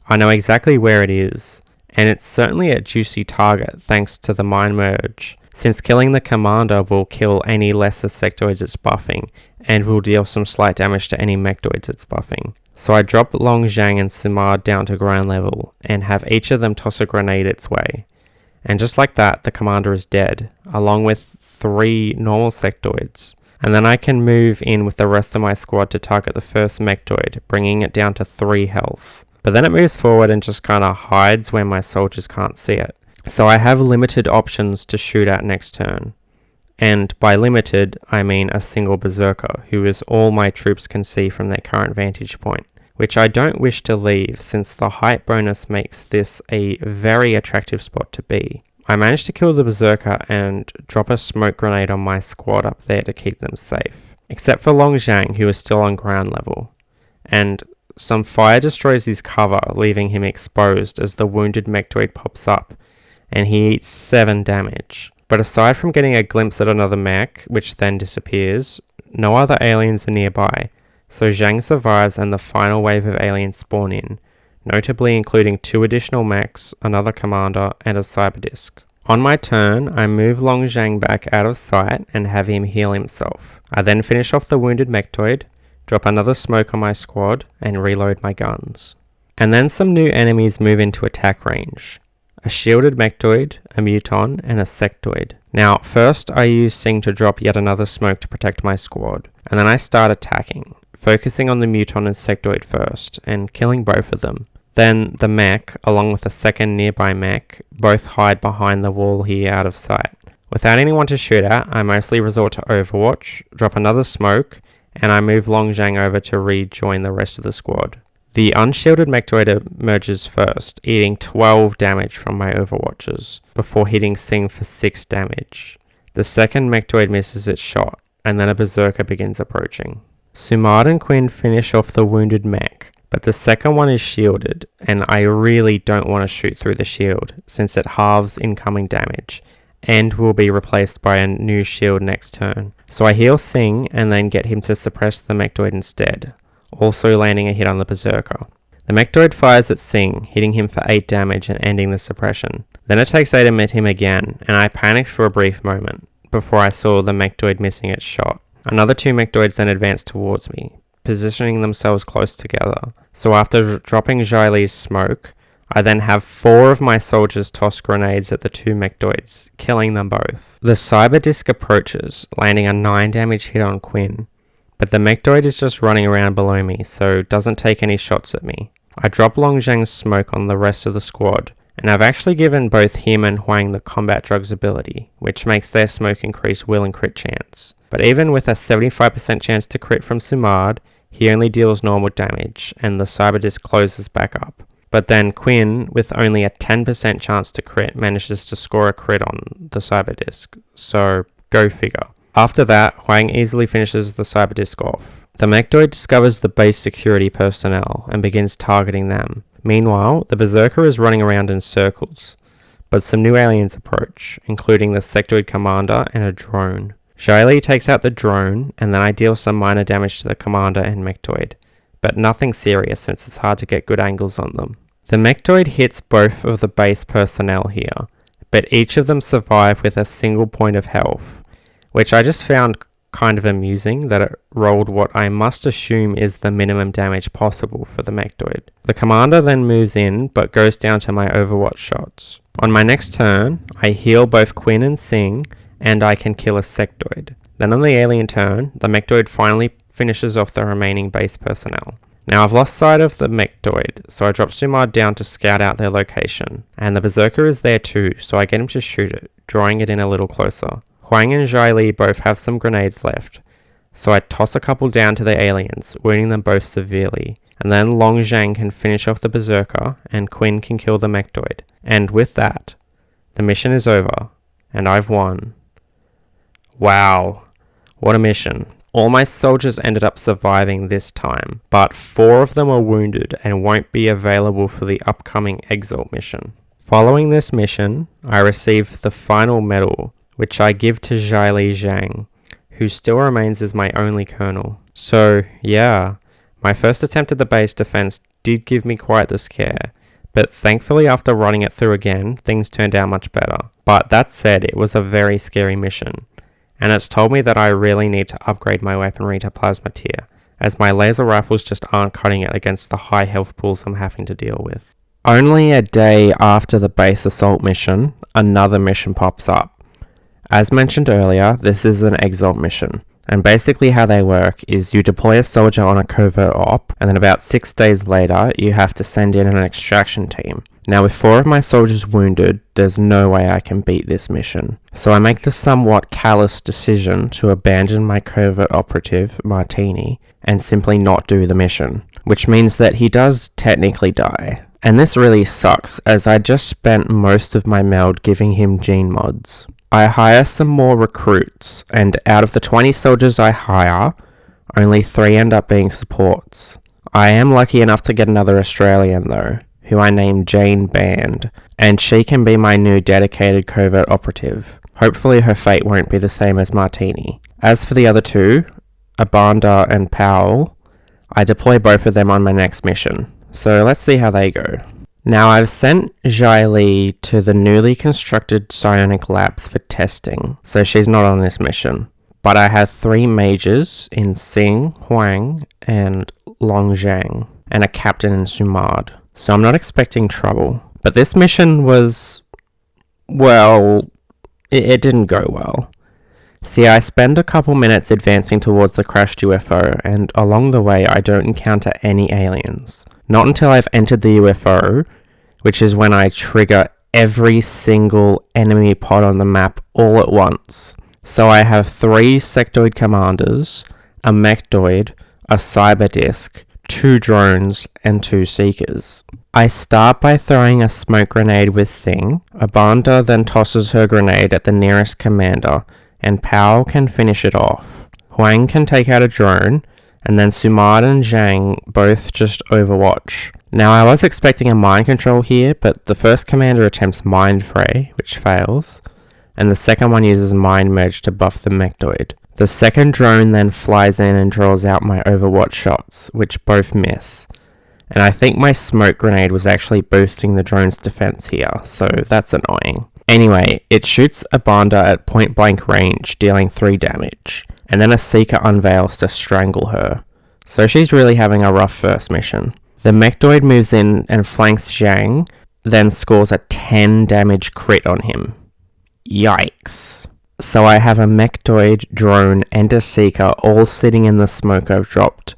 I know exactly where it is, and it's certainly a juicy target thanks to the mind merge, since killing the commander will kill any lesser sectoids it's buffing, and will deal some slight damage to any mechtoids it's buffing. So I drop Longzhang and Sumad down to ground level, and have each of them toss a grenade its way. And just like that, the commander is dead, along with 3 normal sectoids. And then I can move in with the rest of my squad to target the first mechtoid, bringing it down to 3 health. But then it moves forward and just kinda hides where my soldiers can't see it. So I have limited options to shoot at next turn. And by limited, I mean a single Berserker, who is all my troops can see from their current vantage point, which I don't wish to leave since the height bonus makes this a very attractive spot to be. I managed to kill the Berserker and drop a smoke grenade on my squad up there to keep them safe, except for Longzhang, who is still on ground level. And some fire destroys his cover, leaving him exposed as the wounded mechtoid pops up, and he eats 7 damage. But aside from getting a glimpse at another mech, which then disappears, no other aliens are nearby, so Zhang survives and the final wave of aliens spawn in, notably including 2 additional mechs, another commander, and a cyber disc. On my turn, I move Longzhang back out of sight and have him heal himself. I then finish off the wounded mechtoid, drop another smoke on my squad, and reload my guns. And then some new enemies move into attack range. A shielded mechtoid, a muton, and a sectoid. Now, first I use Singh to drop yet another smoke to protect my squad, and then I start attacking, focusing on the muton and sectoid first, and killing both of them. Then the mech, along with a second nearby mech, both hide behind the wall here out of sight. Without anyone to shoot at, I mostly resort to Overwatch, drop another smoke, and I move Longzhang over to rejoin the rest of the squad. The unshielded mechtoid emerges first, eating 12 damage from my overwatches, before hitting Singh for 6 damage. The second mechtoid misses its shot, and then a berserker begins approaching. Sumad and Quinn finish off the wounded mech, but the second one is shielded, and I really don't want to shoot through the shield, since it halves incoming damage, and will be replaced by a new shield next turn. So I heal Singh, and then get him to suppress the mechtoid instead, also landing a hit on the berserker. The mechtoid fires at Singh, hitting him for 8 damage and ending the suppression. Then it takes 8 to hit him again, and I panicked for a brief moment, before I saw the mechtoid missing its shot. Another 2 mechtoids then advanced towards me, positioning themselves close together. So after dropping Xylee's smoke, I then have 4 of my soldiers toss grenades at the 2 mechdoids, killing them both. The cyber disc approaches, landing a 9 damage hit on Quinn, but the mechdoid is just running around below me, so doesn't take any shots at me. I drop Long Zhang's smoke on the rest of the squad, and I've actually given both him and Huang the combat drugs ability, which makes their smoke increase will and crit chance. But even with a 75% chance to crit from Sumard, he only deals normal damage, and the cyber disc closes back up. But then Quinn, with only a 10% chance to crit, manages to score a crit on the cyber disc, so go figure. After that, Huang easily finishes the cyber disc off. The mechdoid discovers the base security personnel and begins targeting them. Meanwhile, the Berserker is running around in circles, but some new aliens approach, including the sectoid commander and a drone. Xylee takes out the drone, and then I deal some minor damage to the commander and mechdoid, but nothing serious since it's hard to get good angles on them. The mechdoid hits both of the base personnel here, but each of them survive with a single point of health, which I just found kind of amusing that it rolled what I must assume is the minimum damage possible for the mechdoid. The commander then moves in, but goes down to my overwatch shots. On my next turn, I heal both Quinn and Sing, and I can kill a sectoid. Then on the alien turn, the mechdoid finally finishes off the remaining base personnel. Now I've lost sight of the mechdoid, so I drop Sumard down to scout out their location, and the Berserker is there too, so I get him to shoot it, drawing it in a little closer. Huang and Xylee both have some grenades left, so I toss a couple down to the aliens, wounding them both severely, and then Long Zhang can finish off the Berserker, and Quinn can kill the mechdoid. And with that, the mission is over, and I've won. Wow, what a mission. All my soldiers ended up surviving this time, but 4 of them are wounded and won't be available for the upcoming Exalt mission. Following this mission, I receive the final medal, which I give to Xylee Zhang, who still remains as my only colonel. So yeah, my first attempt at the base defense did give me quite the scare, but thankfully after running it through again, things turned out much better. But that said, it was a very scary mission, and it's told me that I really need to upgrade my weaponry to plasma tier, as my laser rifles just aren't cutting it against the high health pools I'm having to deal with. Only a day after the base assault mission, another mission pops up. As mentioned earlier, this is an Exalt mission, and basically how they work is you deploy a soldier on a covert op, and then about 6 days later, you have to send in an extraction team. Now with 4 of my soldiers wounded, there's no way I can beat this mission. So I make the somewhat callous decision to abandon my covert operative, Martini, and simply not do the mission, which means that he does technically die. And this really sucks, as I just spent most of my meld giving him gene mods. I hire some more recruits, and out of the 20 soldiers I hire, only 3 end up being supports. I am lucky enough to get another Australian though, who I named Jane Band, and she can be my new dedicated covert operative. Hopefully her fate won't be the same as Martini. As for the other 2, Abanda and Powell, I deploy both of them on my next mission, so let's see how they go. Now I've sent Xylee to the newly constructed psionic labs for testing, so she's not on this mission. But I have 3 majors in Sing, Huang, and Long Zhang, and a captain in Sumard, so I'm not expecting trouble. But this mission was, well, it didn't go well. See, I spend a couple minutes advancing towards the crashed UFO, and along the way I don't encounter any aliens. Not until I've entered the UFO, which is when I trigger every single enemy pod on the map all at once. So I have 3 sectoid commanders, a mechdoid, a cyber disc, 2 drones, and 2 seekers. I start by throwing a smoke grenade with Sing. Abanda then tosses her grenade at the nearest commander, and Powell can finish it off. Huang can take out a drone, and then Sumard and Zhang both just overwatch. Now I was expecting a mind control here, but the first commander attempts mind fray, which fails, and the second one uses mind merge to buff the mechdoid. The second drone then flies in and draws out my overwatch shots, which both miss. And I think my smoke grenade was actually boosting the drone's defense here, so that's annoying. Anyway, it shoots Abanda at point blank range, dealing 3 damage, and then a seeker unveils to strangle her. so she's really having a rough first mission. The Mechdoid moves in and flanks Zhang, then scores a 10 damage crit on him. Yikes. So I have a Mechdoid, drone, and a Seeker all sitting in the smoke I've dropped,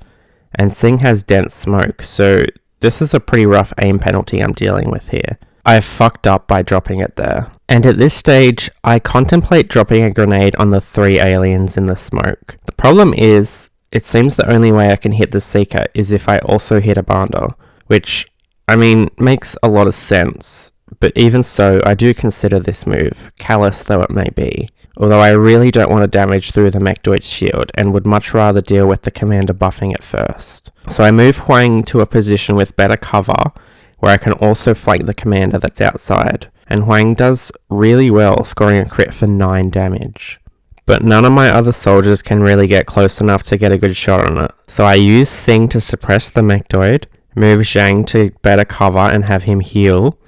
and Sing has dense smoke, so this is a pretty rough aim penalty I'm dealing with here. I've fucked up by dropping it there. And at this stage, I contemplate dropping a grenade on the 3 aliens in the smoke. The problem is, it seems the only way I can hit the Seeker is if I also hit a Banda, which, I mean, makes a lot of sense. But even so, I do consider this move, callous though it may be. Although I really don't want to damage through the Mechdoid's shield and would much rather deal with the commander buffing it first. So I move Huang to a position with better cover, where I can also flank the commander that's outside. And Huang does really well, scoring a crit for 9 damage. But none of my other soldiers can really get close enough to get a good shot on it. So I use Sing to suppress the Mechdoid, move Zhang to better cover and have him heal,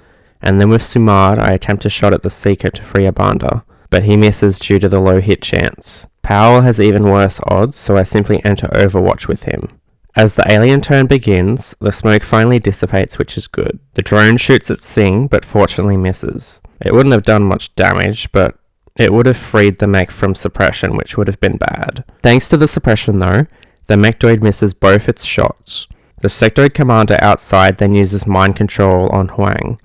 and then with Sumad I attempt a shot at the Seeker to free a Banda, but he misses due to the low hit chance. Powell has even worse odds, so I simply enter Overwatch with him. As the alien turn begins, the smoke finally dissipates, which is good. The drone shoots at Sing, but fortunately misses. It wouldn't have done much damage, but it would have freed the mech from suppression, which would have been bad. Thanks to the suppression though, the Mechdoid misses both its shots. The Sectoid commander outside then uses mind control on Huang,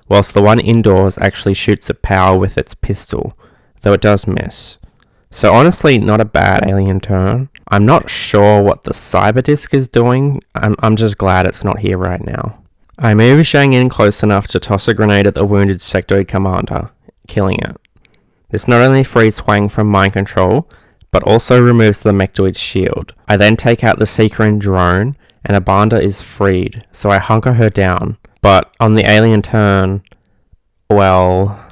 whilst the one indoors actually shoots at Powell with its pistol, though it does miss. So honestly, not a bad alien turn. I'm not sure what the cyber disc is doing. I'm just glad it's not here right now. I move Zhang in close enough to toss a grenade at the wounded Sectoid commander, killing it. This not only frees Huang from mind control, but also removes the Mechdoid's shield. I then take out the Seeker and drone, and a Banda is freed, so I hunker her down. But on the alien turn, well...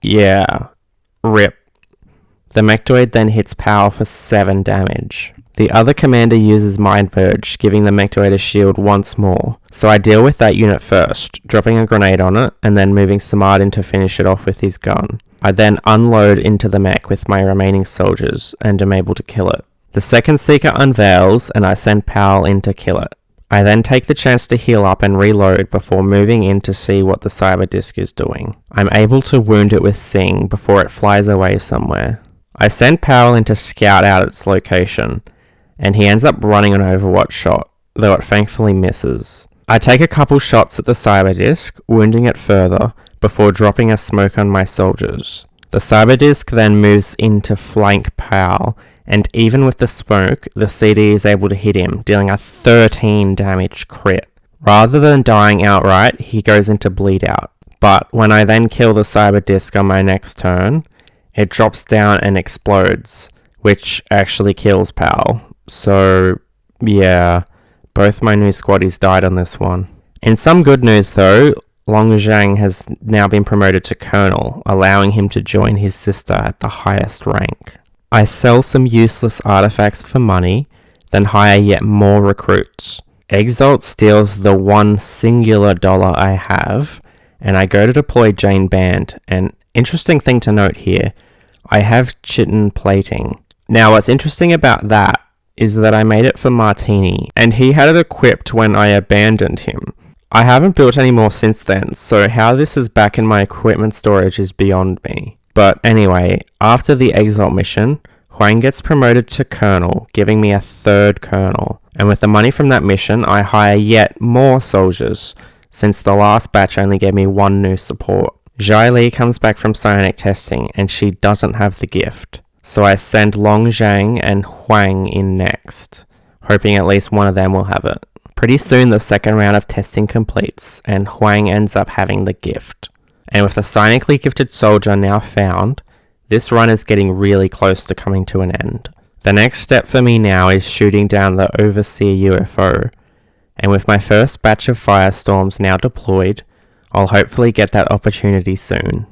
yeah, rip. The Mechdoid then hits Powell for 7 damage. The other commander uses Mind Purge, giving the Mechdoid a shield once more. So I deal with that unit first, dropping a grenade on it, and then moving Samad in to finish it off with his gun. I then unload into the mech with my remaining soldiers, and am able to kill it. The second Seeker unveils, and I send Powell in to kill it. I then take the chance to heal up and reload before moving in to see what the cyber disc is doing. I'm able to wound it with Sing before it flies away somewhere. I send Powell in to scout out its location, and he ends up running an Overwatch shot, though it thankfully misses. I take a couple shots at the cyber disc, wounding it further, before dropping a smoke on my soldiers. The cyber disc then moves in to flank Powell, and even with the smoke, the CD is able to hit him, dealing a 13 damage crit. Rather than dying outright, he goes into bleed out. But when I then kill the cyber disc on my next turn, it drops down and explodes, which actually kills Powell. So, yeah, both my new squaddies died on this one. In some good news though, Long Zhang has now been promoted to Colonel, allowing him to join his sister at the highest rank. I sell some useless artifacts for money, then hire yet more recruits. Exalt steals the one singular dollar I have, and I go to deploy Jane Band. An interesting thing to note here, I have chitin plating. Now what's interesting about that is that I made it for Martini, and he had it equipped when I abandoned him. I haven't built any more since then, so how this is back in my equipment storage is beyond me. But anyway, after the Exalt mission, Huang gets promoted to Colonel, giving me a 3rd Colonel. And with the money from that mission, I hire yet more soldiers, since the last batch only gave me 1 new support. Zhai Li comes back from psionic testing, and she doesn't have the gift. So I send Long Zhang and Huang in next, hoping at least one of them will have it. Pretty soon the second round of testing completes, and Huang ends up having the gift. And with a psionically gifted soldier now found, this run is getting really close to coming to an end. The next step for me now is shooting down the Overseer UFO, and with my first batch of Firestorms now deployed, I'll hopefully get that opportunity soon.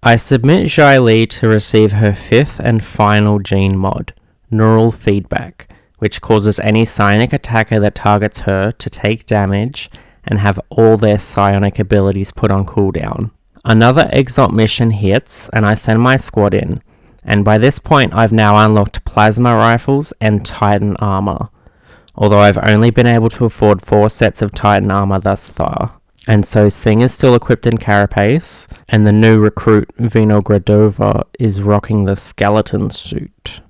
I submit Zhai Li to receive her 5th and final gene mod, Neural Feedback, which causes any psionic attacker that targets her to take damage and have all their psionic abilities put on cooldown. Another Exalt mission hits, and I send my squad in, and by this point I've now unlocked plasma rifles and Titan armor, although I've only been able to afford 4 sets of Titan armor thus far. And so Singh is still equipped in Carapace, and the new recruit Vinogradova is rocking the skeleton suit.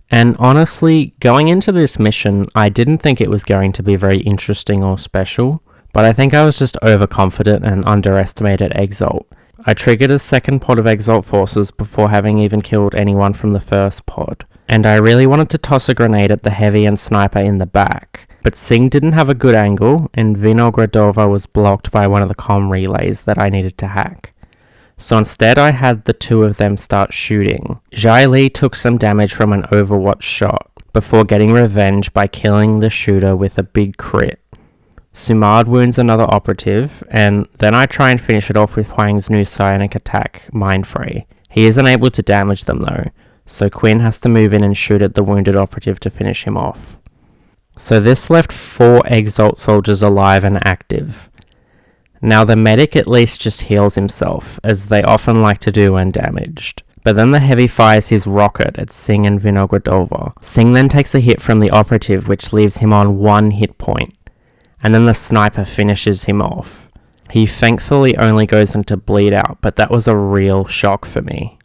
And honestly, going into this mission, I didn't think it was going to be very interesting or special, but I think I was just overconfident and underestimated Exalt. I triggered a second pod of Exalt forces before having even killed anyone from the first pod, and I really wanted to toss a grenade at the heavy and sniper in the back, but Singh didn't have a good angle, and Vinogradova was blocked by one of the comm relays that I needed to hack. So instead I had the two of them start shooting. Jai Li took some damage from an Overwatch shot, before getting revenge by killing the shooter with a big crit. Sumard wounds another operative, and then I try and finish it off with Huang's new psionic attack, Mindfray. He isn't able to damage them though, so Quinn has to move in and shoot at the wounded operative to finish him off. So this left 4 Exalt soldiers alive and active. Now the medic at least just heals himself, as they often like to do when damaged. But then the heavy fires his rocket at Singh and Vinogradova. Singh then takes a hit from the operative, which leaves him on 1 hit point, and then the sniper finishes him off. He thankfully only goes into bleed out, but that was a real shock for me.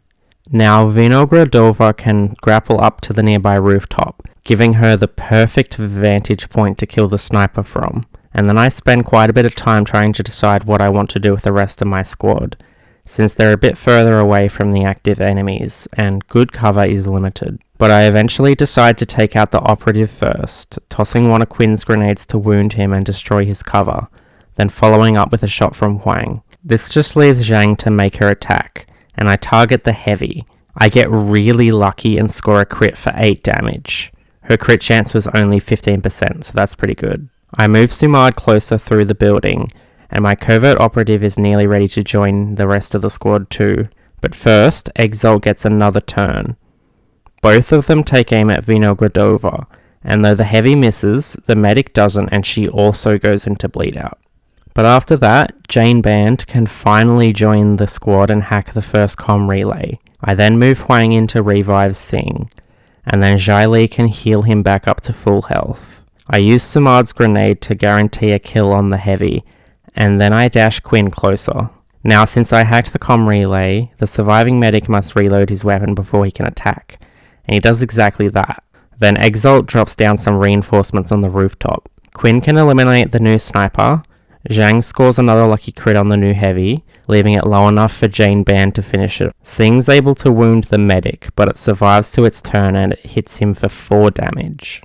Now Vinogradova can grapple up to the nearby rooftop, giving her the perfect vantage point to kill the sniper from. And then I spend quite a bit of time trying to decide what I want to do with the rest of my squad, since they're a bit further away from the active enemies, and good cover is limited. But I eventually decide to take out the operative first, tossing one of Quinn's grenades to wound him and destroy his cover, then following up with a shot from Huang. This just leaves Zhang to make her attack, and I target the heavy. I get really lucky and score a crit for 8 damage. Her crit chance was only 15%, so that's pretty good. I move Sumard closer through the building, and my covert operative is nearly ready to join the rest of the squad too. But first, Exalt gets another turn. Both of them take aim at Vinogradova, and though the heavy misses, the medic doesn't, and she also goes into bleed out. But after that, Jane Band can finally join the squad and hack the first comm relay. I then move Huang in to revive Singh, and then Jai Li can heal him back up to full health. I use Sumard's grenade to guarantee a kill on the heavy, and then I dash Quinn closer. Now since I hacked the comm relay, the surviving medic must reload his weapon before he can attack, and he does exactly that. Then Exalt drops down some reinforcements on the rooftop. Quinn can eliminate the new sniper. Zhang scores another lucky crit on the new heavy, leaving it low enough for Jane Band to finish it. Singh's able to wound the medic, but it survives to its turn and it hits him for 4 damage.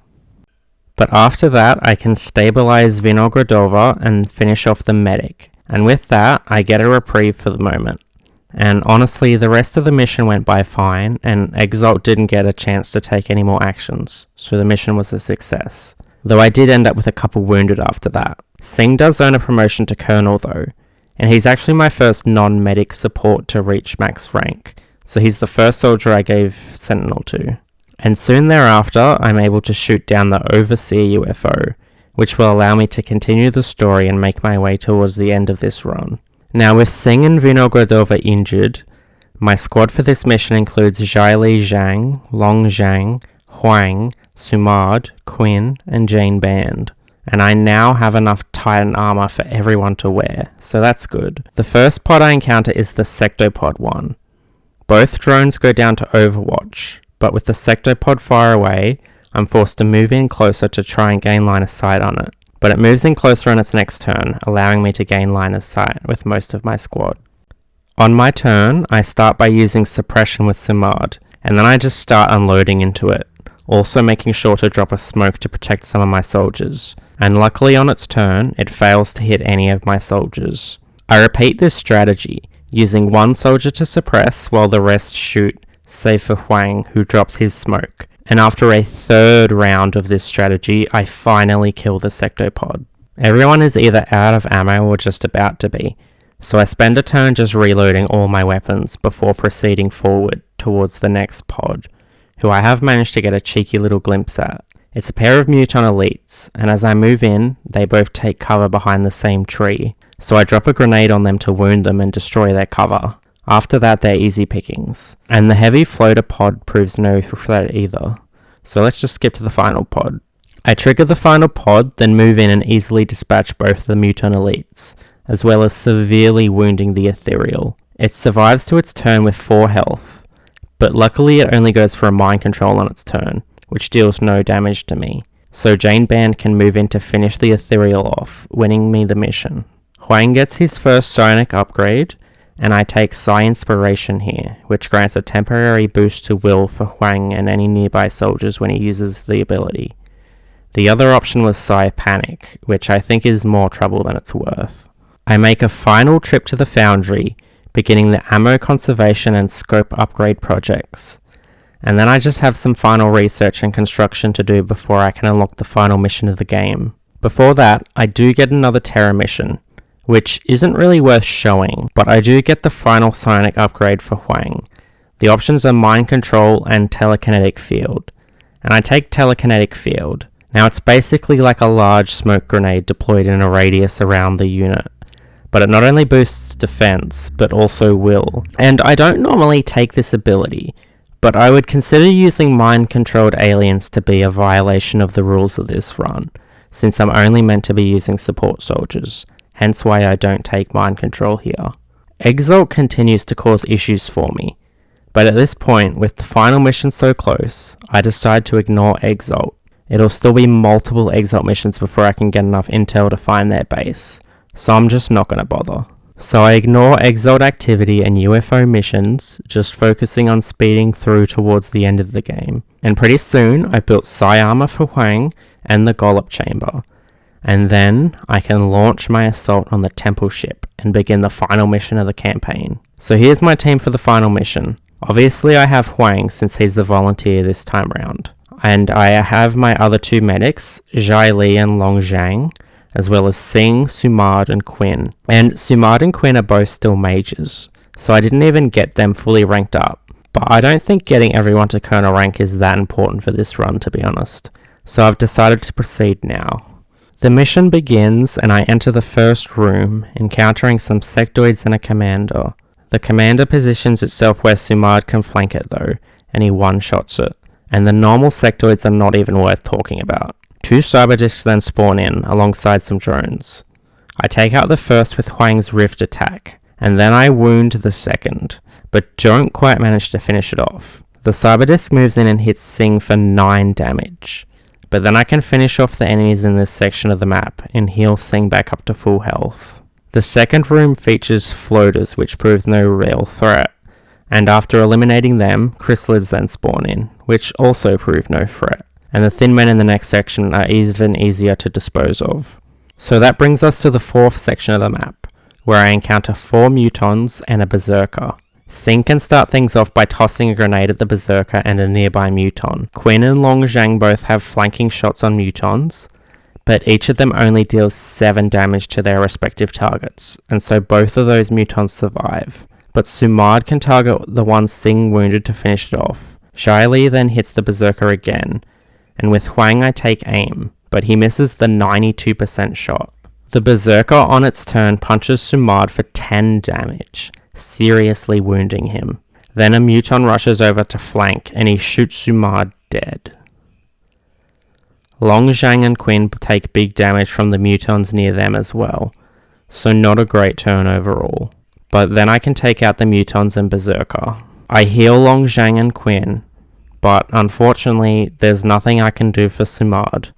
But after that, I can stabilize Vinogradova and finish off the medic. And with that, I get a reprieve for the moment. And honestly, the rest of the mission went by fine, and Exalt didn't get a chance to take any more actions, so the mission was a success. Though I did end up with a couple wounded after that. Singh does earn a promotion to Colonel though, and he's actually my first non-medic support to reach max rank, so he's the first soldier I gave Sentinel to. And soon thereafter, I'm able to shoot down the Overseer UFO, which will allow me to continue the story and make my way towards the end of this run. Now with Singh and Vinogradova injured, my squad for this mission includes Jai Li Zhang, Long Zhang, Huang, Sumard, Quinn, and Jane Band. And I now have enough Titan armor for everyone to wear, so that's good. The first pod I encounter is the Sectopod one. Both drones go down to Overwatch, but with the Sectopod far away, I'm forced to move in closer to try and gain line of sight on it. But it moves in closer on its next turn, allowing me to gain line of sight with most of my squad. On my turn, I start by using suppression with Sumard, and then I just start unloading into it, also making sure to drop a smoke to protect some of my soldiers. And luckily on its turn, it fails to hit any of my soldiers. I repeat this strategy, using one soldier to suppress while the rest shoot, save for Huang, who drops his smoke. And after a third round of this strategy, I finally kill the Sectopod. Everyone is either out of ammo or just about to be, so I spend a turn just reloading all my weapons before proceeding forward towards the next pod, who I have managed to get a cheeky little glimpse at. It's a pair of Muton elites, and as I move in, they both take cover behind the same tree, so I drop a grenade on them to wound them and destroy their cover. After that, they're easy pickings. And the heavy floater pod proves no threat either. So let's just skip to the final pod. I trigger the final pod, then move in and easily dispatch both the Muton elites, as well as severely wounding the Ethereal. It survives to its turn with 4 health, but luckily it only goes for a mind control on its turn, which deals no damage to me. So Jane Band can move in to finish the Ethereal off, winning me the mission. Huang gets his first psionic upgrade, and I take Psi Inspiration here, which grants a temporary boost to will for Huang and any nearby soldiers when he uses the ability. The other option was Psi Panic, which I think is more trouble than it's worth. I make a final trip to the Foundry, beginning the ammo conservation and scope upgrade projects. And then I just have some final research and construction to do before I can unlock the final mission of the game. Before that, I do get another Terra mission, which isn't really worth showing, but I do get the final psionic upgrade for Huang. The options are Mind Control and Telekinetic Field, and I take Telekinetic Field. Now it's basically like a large smoke grenade deployed in a radius around the unit, but it not only boosts defense, but also will. And I don't normally take this ability, but I would consider using mind-controlled aliens to be a violation of the rules of this run, since I'm only meant to be using support soldiers. Hence why I don't take mind control here. Exalt continues to cause issues for me, but at this point, with the final mission so close, I decide to ignore Exalt. It'll still be multiple Exalt missions before I can get enough intel to find their base, so I'm just not gonna bother. So I ignore Exalt activity and UFO missions, just focusing on speeding through towards the end of the game. And pretty soon, I built Psi Armor for Huang and the Gollop Chamber. And then I can launch my assault on the temple ship and begin the final mission of the campaign. So here's my team for the final mission. Obviously I have Huang since he's the volunteer this time round. And I have my other 2 medics, Zhai Li and Long Zhang, as well as Singh, Sumard and Quinn. And Sumard and Quinn are both still mages, so I didn't even get them fully ranked up. But I don't think getting everyone to Colonel rank is that important for this run, to be honest. So I've decided to proceed now. The mission begins and I enter the first room, encountering some sectoids and a commander. The commander positions itself where Sumard can flank it though, and he one-shots it. And the normal sectoids are not even worth talking about. 2 cyberdiscs then spawn in, alongside some drones. I take out the first with Huang's Rift attack, and then I wound the second, but don't quite manage to finish it off. The cyberdisc moves in and hits Singh for 9 damage. But then I can finish off the enemies in this section of the map and heal Singh back up to full health. The second room features floaters which prove no real threat, and after eliminating them, chrysalids then spawn in, which also prove no threat, and the thin men in the next section are even easier to dispose of. So that brings us to the 4th section of the map, where I encounter 4 mutons and a berserker. Singh can start things off by tossing a grenade at the berserker and a nearby muton. Quinn and Long Zhang both have flanking shots on mutons, but each of them only deals 7 damage to their respective targets, and so both of those mutons survive. But Sumard can target the one Singh wounded to finish it off. Zhai Li then hits the berserker again, and with Huang I take aim, but he misses the 92% shot. The berserker on its turn punches Sumard for 10 damage, seriously wounding him. Then a muton rushes over to flank and he shoots Sumard dead. Long Zhang and Quinn take big damage from the mutons near them as well, so not a great turn overall. But then I can take out the mutons and berserker. I heal Long Zhang and Quinn, but unfortunately there's nothing I can do for Sumard.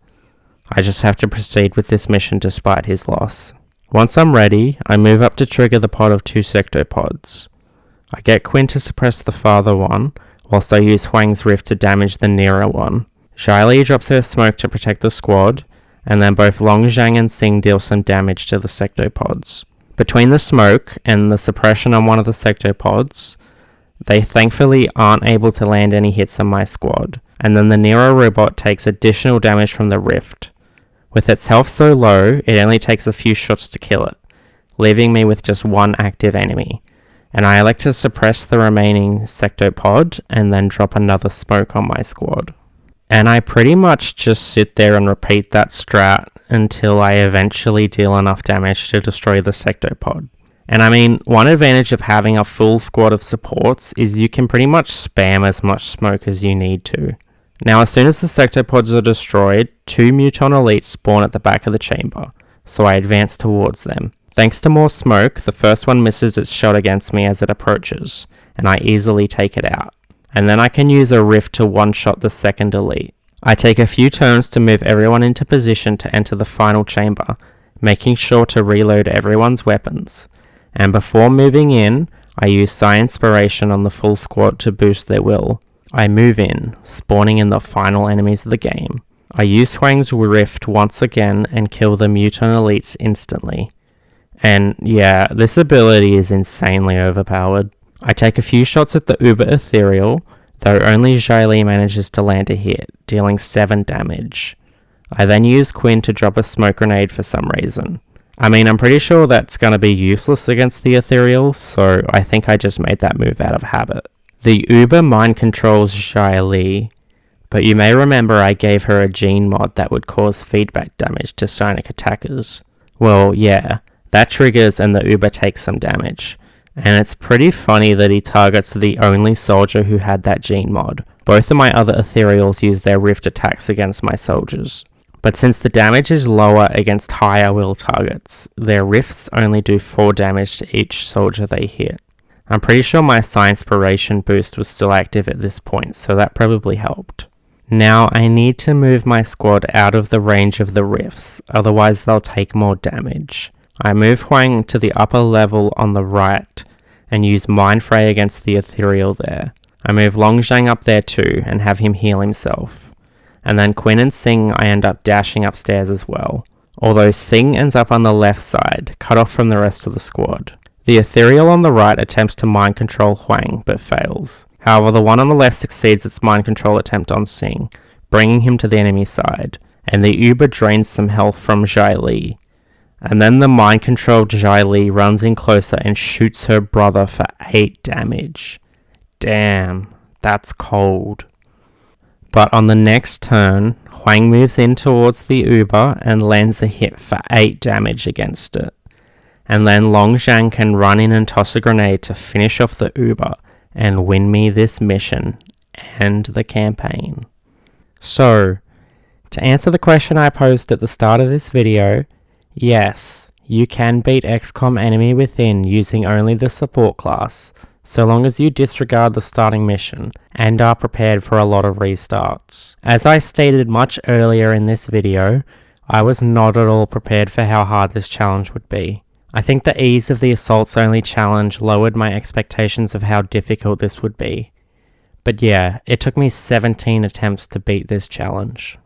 I just have to proceed with this mission despite his loss. Once I'm ready, I move up to trigger the pod of 2 sectopods. I get Quinn to suppress the farther one, whilst I use Huang's Rift to damage the nearer one. Zhai Li drops her smoke to protect the squad, and then both Long Zhang and Singh deal some damage to the sectopods. Between the smoke and the suppression on one of the sectopods, they thankfully aren't able to land any hits on my squad, and then the nearer robot takes additional damage from the Rift. With its health so low, it only takes a few shots to kill it, leaving me with just 1 active enemy, and I elect to suppress the remaining sectopod and then drop another smoke on my squad. And I pretty much just sit there and repeat that strat until I eventually deal enough damage to destroy the sectopod. And I mean, one advantage of having a full squad of supports is you can pretty much spam as much smoke as you need to. Now, as soon as the sectopods are destroyed, 2 Muton elites spawn at the back of the chamber, so I advance towards them. Thanks to more smoke, the first one misses its shot against me as it approaches, and I easily take it out. And then I can use a rift to one-shot the second elite. I take a few turns to move everyone into position to enter the final chamber, making sure to reload everyone's weapons. And before moving in, I use Psi Inspiration on the full squad to boost their will. I move in, spawning in the final enemies of the game. I use Huang's Rift once again and kill the Muton elites instantly. And yeah, this ability is insanely overpowered. I take a few shots at the Uber Ethereal, though only Zhai manages to land a hit, dealing 7 damage. I then use Quinn to drop a smoke grenade for some reason. I mean, I'm pretty sure that's going to be useless against the Ethereal, so I think I just made that move out of habit. The Uber mind controls Zhai, but you may remember I gave her a gene mod that would cause feedback damage to psionic attackers. Well, yeah, that triggers and the Uber takes some damage. And it's pretty funny that he targets the only soldier who had that gene mod. Both of my other Ethereals use their rift attacks against my soldiers. But since the damage is lower against higher will targets, their rifts only do 4 damage to each soldier they hit. I'm pretty sure my Psi Inspiration boost was still active at this point, so that probably helped. Now I need to move my squad out of the range of the rifts, otherwise they'll take more damage. I move Huang to the upper level on the right and use Mind Fray against the Ethereal there. I move Longzhang up there too and have him heal himself. And then Quinn and Sing I end up dashing upstairs as well. Although Sing ends up on the left side, cut off from the rest of the squad. The Ethereal on the right attempts to mind control Huang, but fails. However, the one on the left succeeds its mind control attempt on Sing, bringing him to the enemy side, and the Uber drains some health from Zhai. And then the mind-controlled Zhai runs in closer and shoots her brother for 8 damage. Damn, that's cold. But on the next turn, Huang moves in towards the Uber and lands a hit for 8 damage against it. And then Longzhang can run in and toss a grenade to finish off the Uber and win me this mission and the campaign. So, to answer the question I posed at the start of this video, yes, you can beat XCOM Enemy Within using only the support class, so long as you disregard the starting mission and are prepared for a lot of restarts. As I stated much earlier in this video, I was not at all prepared for how hard this challenge would be. I think the ease of the Assaults Only challenge lowered my expectations of how difficult this would be. But yeah, it took me 17 attempts to beat this challenge.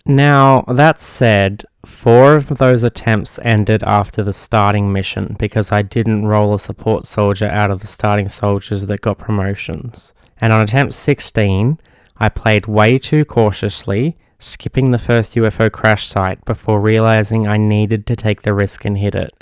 Now, that said, 4 of those attempts ended after the starting mission because I didn't roll a support soldier out of the starting soldiers that got promotions. And on attempt 16, I played way too cautiously, skipping the first UFO crash site before realizing I needed to take the risk and hit it.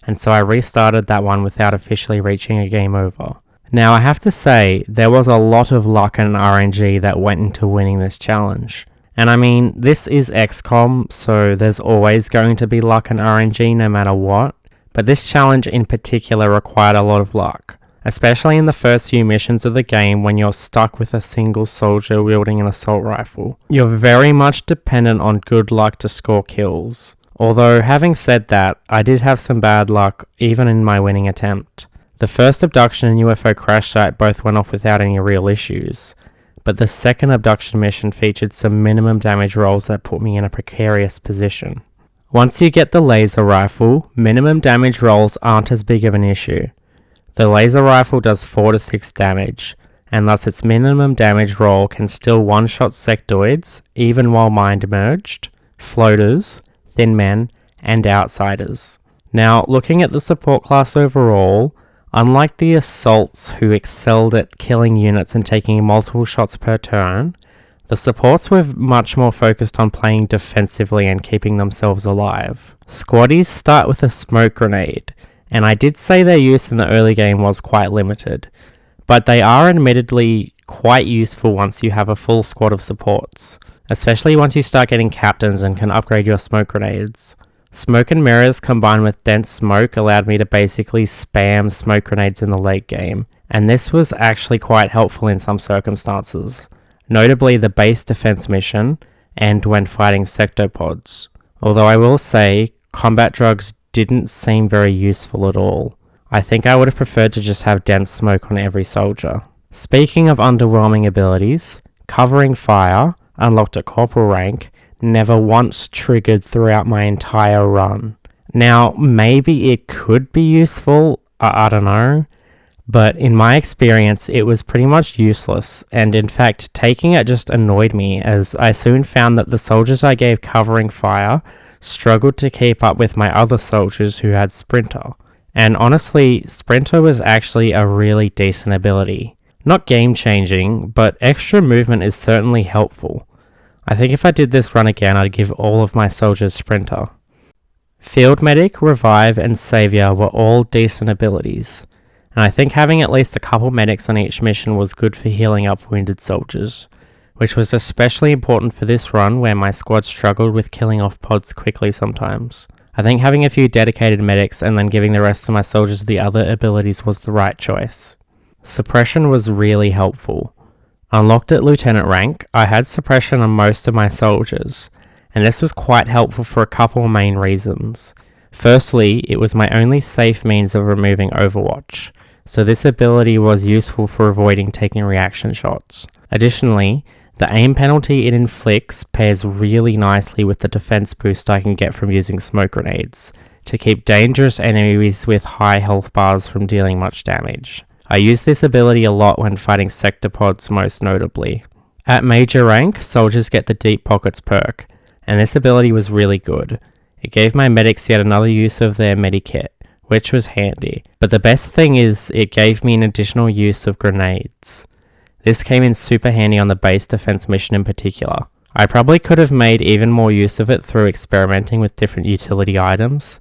And so I restarted that one without officially reaching a game over. Now I have to say, there was a lot of luck and RNG that went into winning this challenge. And I mean, this is XCOM, so there's always going to be luck and RNG no matter what. But this challenge in particular required a lot of luck, especially in the first few missions of the game when you're stuck with a single soldier wielding an assault rifle. You're very much dependent on good luck to score kills. Although, having said that, I did have some bad luck even in my winning attempt. The first abduction and UFO crash site both went off without any real issues, but the second abduction mission featured some minimum damage rolls that put me in a precarious position. Once you get the laser rifle, minimum damage rolls aren't as big of an issue. The laser rifle does 4 to 6 damage, and thus its minimum damage roll can still one-shot sectoids, even while mind merged, floaters, thin men, and outsiders. Now, looking at the support class overall, unlike the assaults who excelled at killing units and taking multiple shots per turn, the supports were much more focused on playing defensively and keeping themselves alive. Squaddies start with a smoke grenade, and I did say their use in the early game was quite limited, but they are admittedly quite useful once you have a full squad of supports. especially once you start getting captains and can upgrade your smoke grenades. Smoke and mirrors combined with dense smoke allowed me to basically spam smoke grenades in the late game, and this was actually quite helpful in some circumstances, notably the base defense mission and when fighting sectopods. Although I will say, combat drugs didn't seem very useful at all. I think I would have preferred to just have dense smoke on every soldier. Speaking of underwhelming abilities, covering fire, unlocked at corporal rank, never once triggered throughout my entire run. Now, maybe it could be useful, I don't know, but in my experience it was pretty much useless, and in fact taking it just annoyed me as I soon found that the soldiers I gave covering fire struggled to keep up with my other soldiers who had Sprinter. And honestly, Sprinter was actually a really decent ability. Not game changing, but extra movement is certainly helpful. I think if I did this run again, I'd give all of my soldiers Sprinter. Field Medic, Revive, and Savior were all decent abilities, and I think having at least a couple medics on each mission was good for healing up wounded soldiers, which was especially important for this run where my squad struggled with killing off pods quickly sometimes. I think having a few dedicated medics and then giving the rest of my soldiers the other abilities was the right choice. Suppression was really helpful. Unlocked at lieutenant rank, I had suppression on most of my soldiers, and this was quite helpful for a couple of main reasons. Firstly, it was my only safe means of removing Overwatch, so this ability was useful for avoiding taking reaction shots. Additionally, the aim penalty it inflicts pairs really nicely with the defense boost I can get from using smoke grenades, to keep dangerous enemies with high health bars from dealing much damage. I use this ability a lot when fighting sectopods most notably. At major rank, soldiers get the Deep Pockets perk, and this ability was really good. It gave my medics yet another use of their medikit, which was handy. But the best thing is, it gave me an additional use of grenades. This came in super handy on the base defense mission in particular. I probably could have made even more use of it through experimenting with different utility items,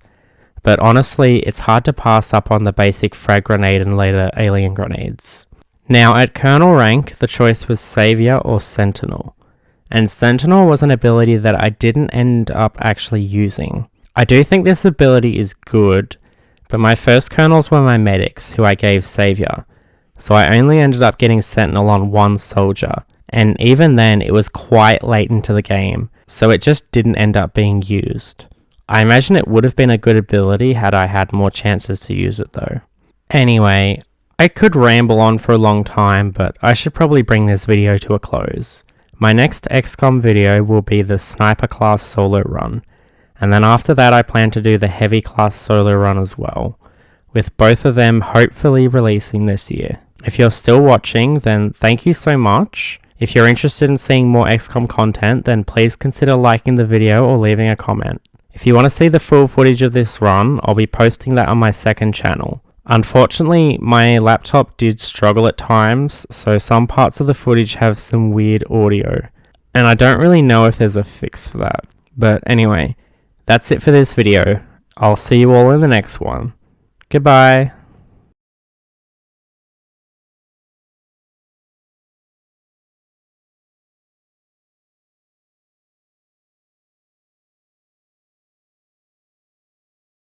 but honestly, it's hard to pass up on the basic frag grenade and later alien grenades. Now, at Colonel rank, the choice was Savior or Sentinel, and Sentinel was an ability that I didn't end up actually using. I do think this ability is good, but my first Colonels were my medics, who I gave Savior, so I only ended up getting Sentinel on one soldier, and even then it was quite late into the game, so it just didn't end up being used. I imagine it would have been a good ability had I had more chances to use it though. Anyway, I could ramble on for a long time, but I should probably bring this video to a close. My next XCOM video will be the Sniper class solo run, and then after that I plan to do the Heavy class solo run as well, with both of them hopefully releasing this year. If you're still watching, then thank you so much. If you're interested in seeing more XCOM content, then please consider liking the video or leaving a comment. If you want to see the full footage of this run, I'll be posting that on my second channel. Unfortunately, my laptop did struggle at times, so some parts of the footage have some weird audio, and I don't really know if there's a fix for that. But anyway, that's it for this video. I'll see you all in the next one. Goodbye.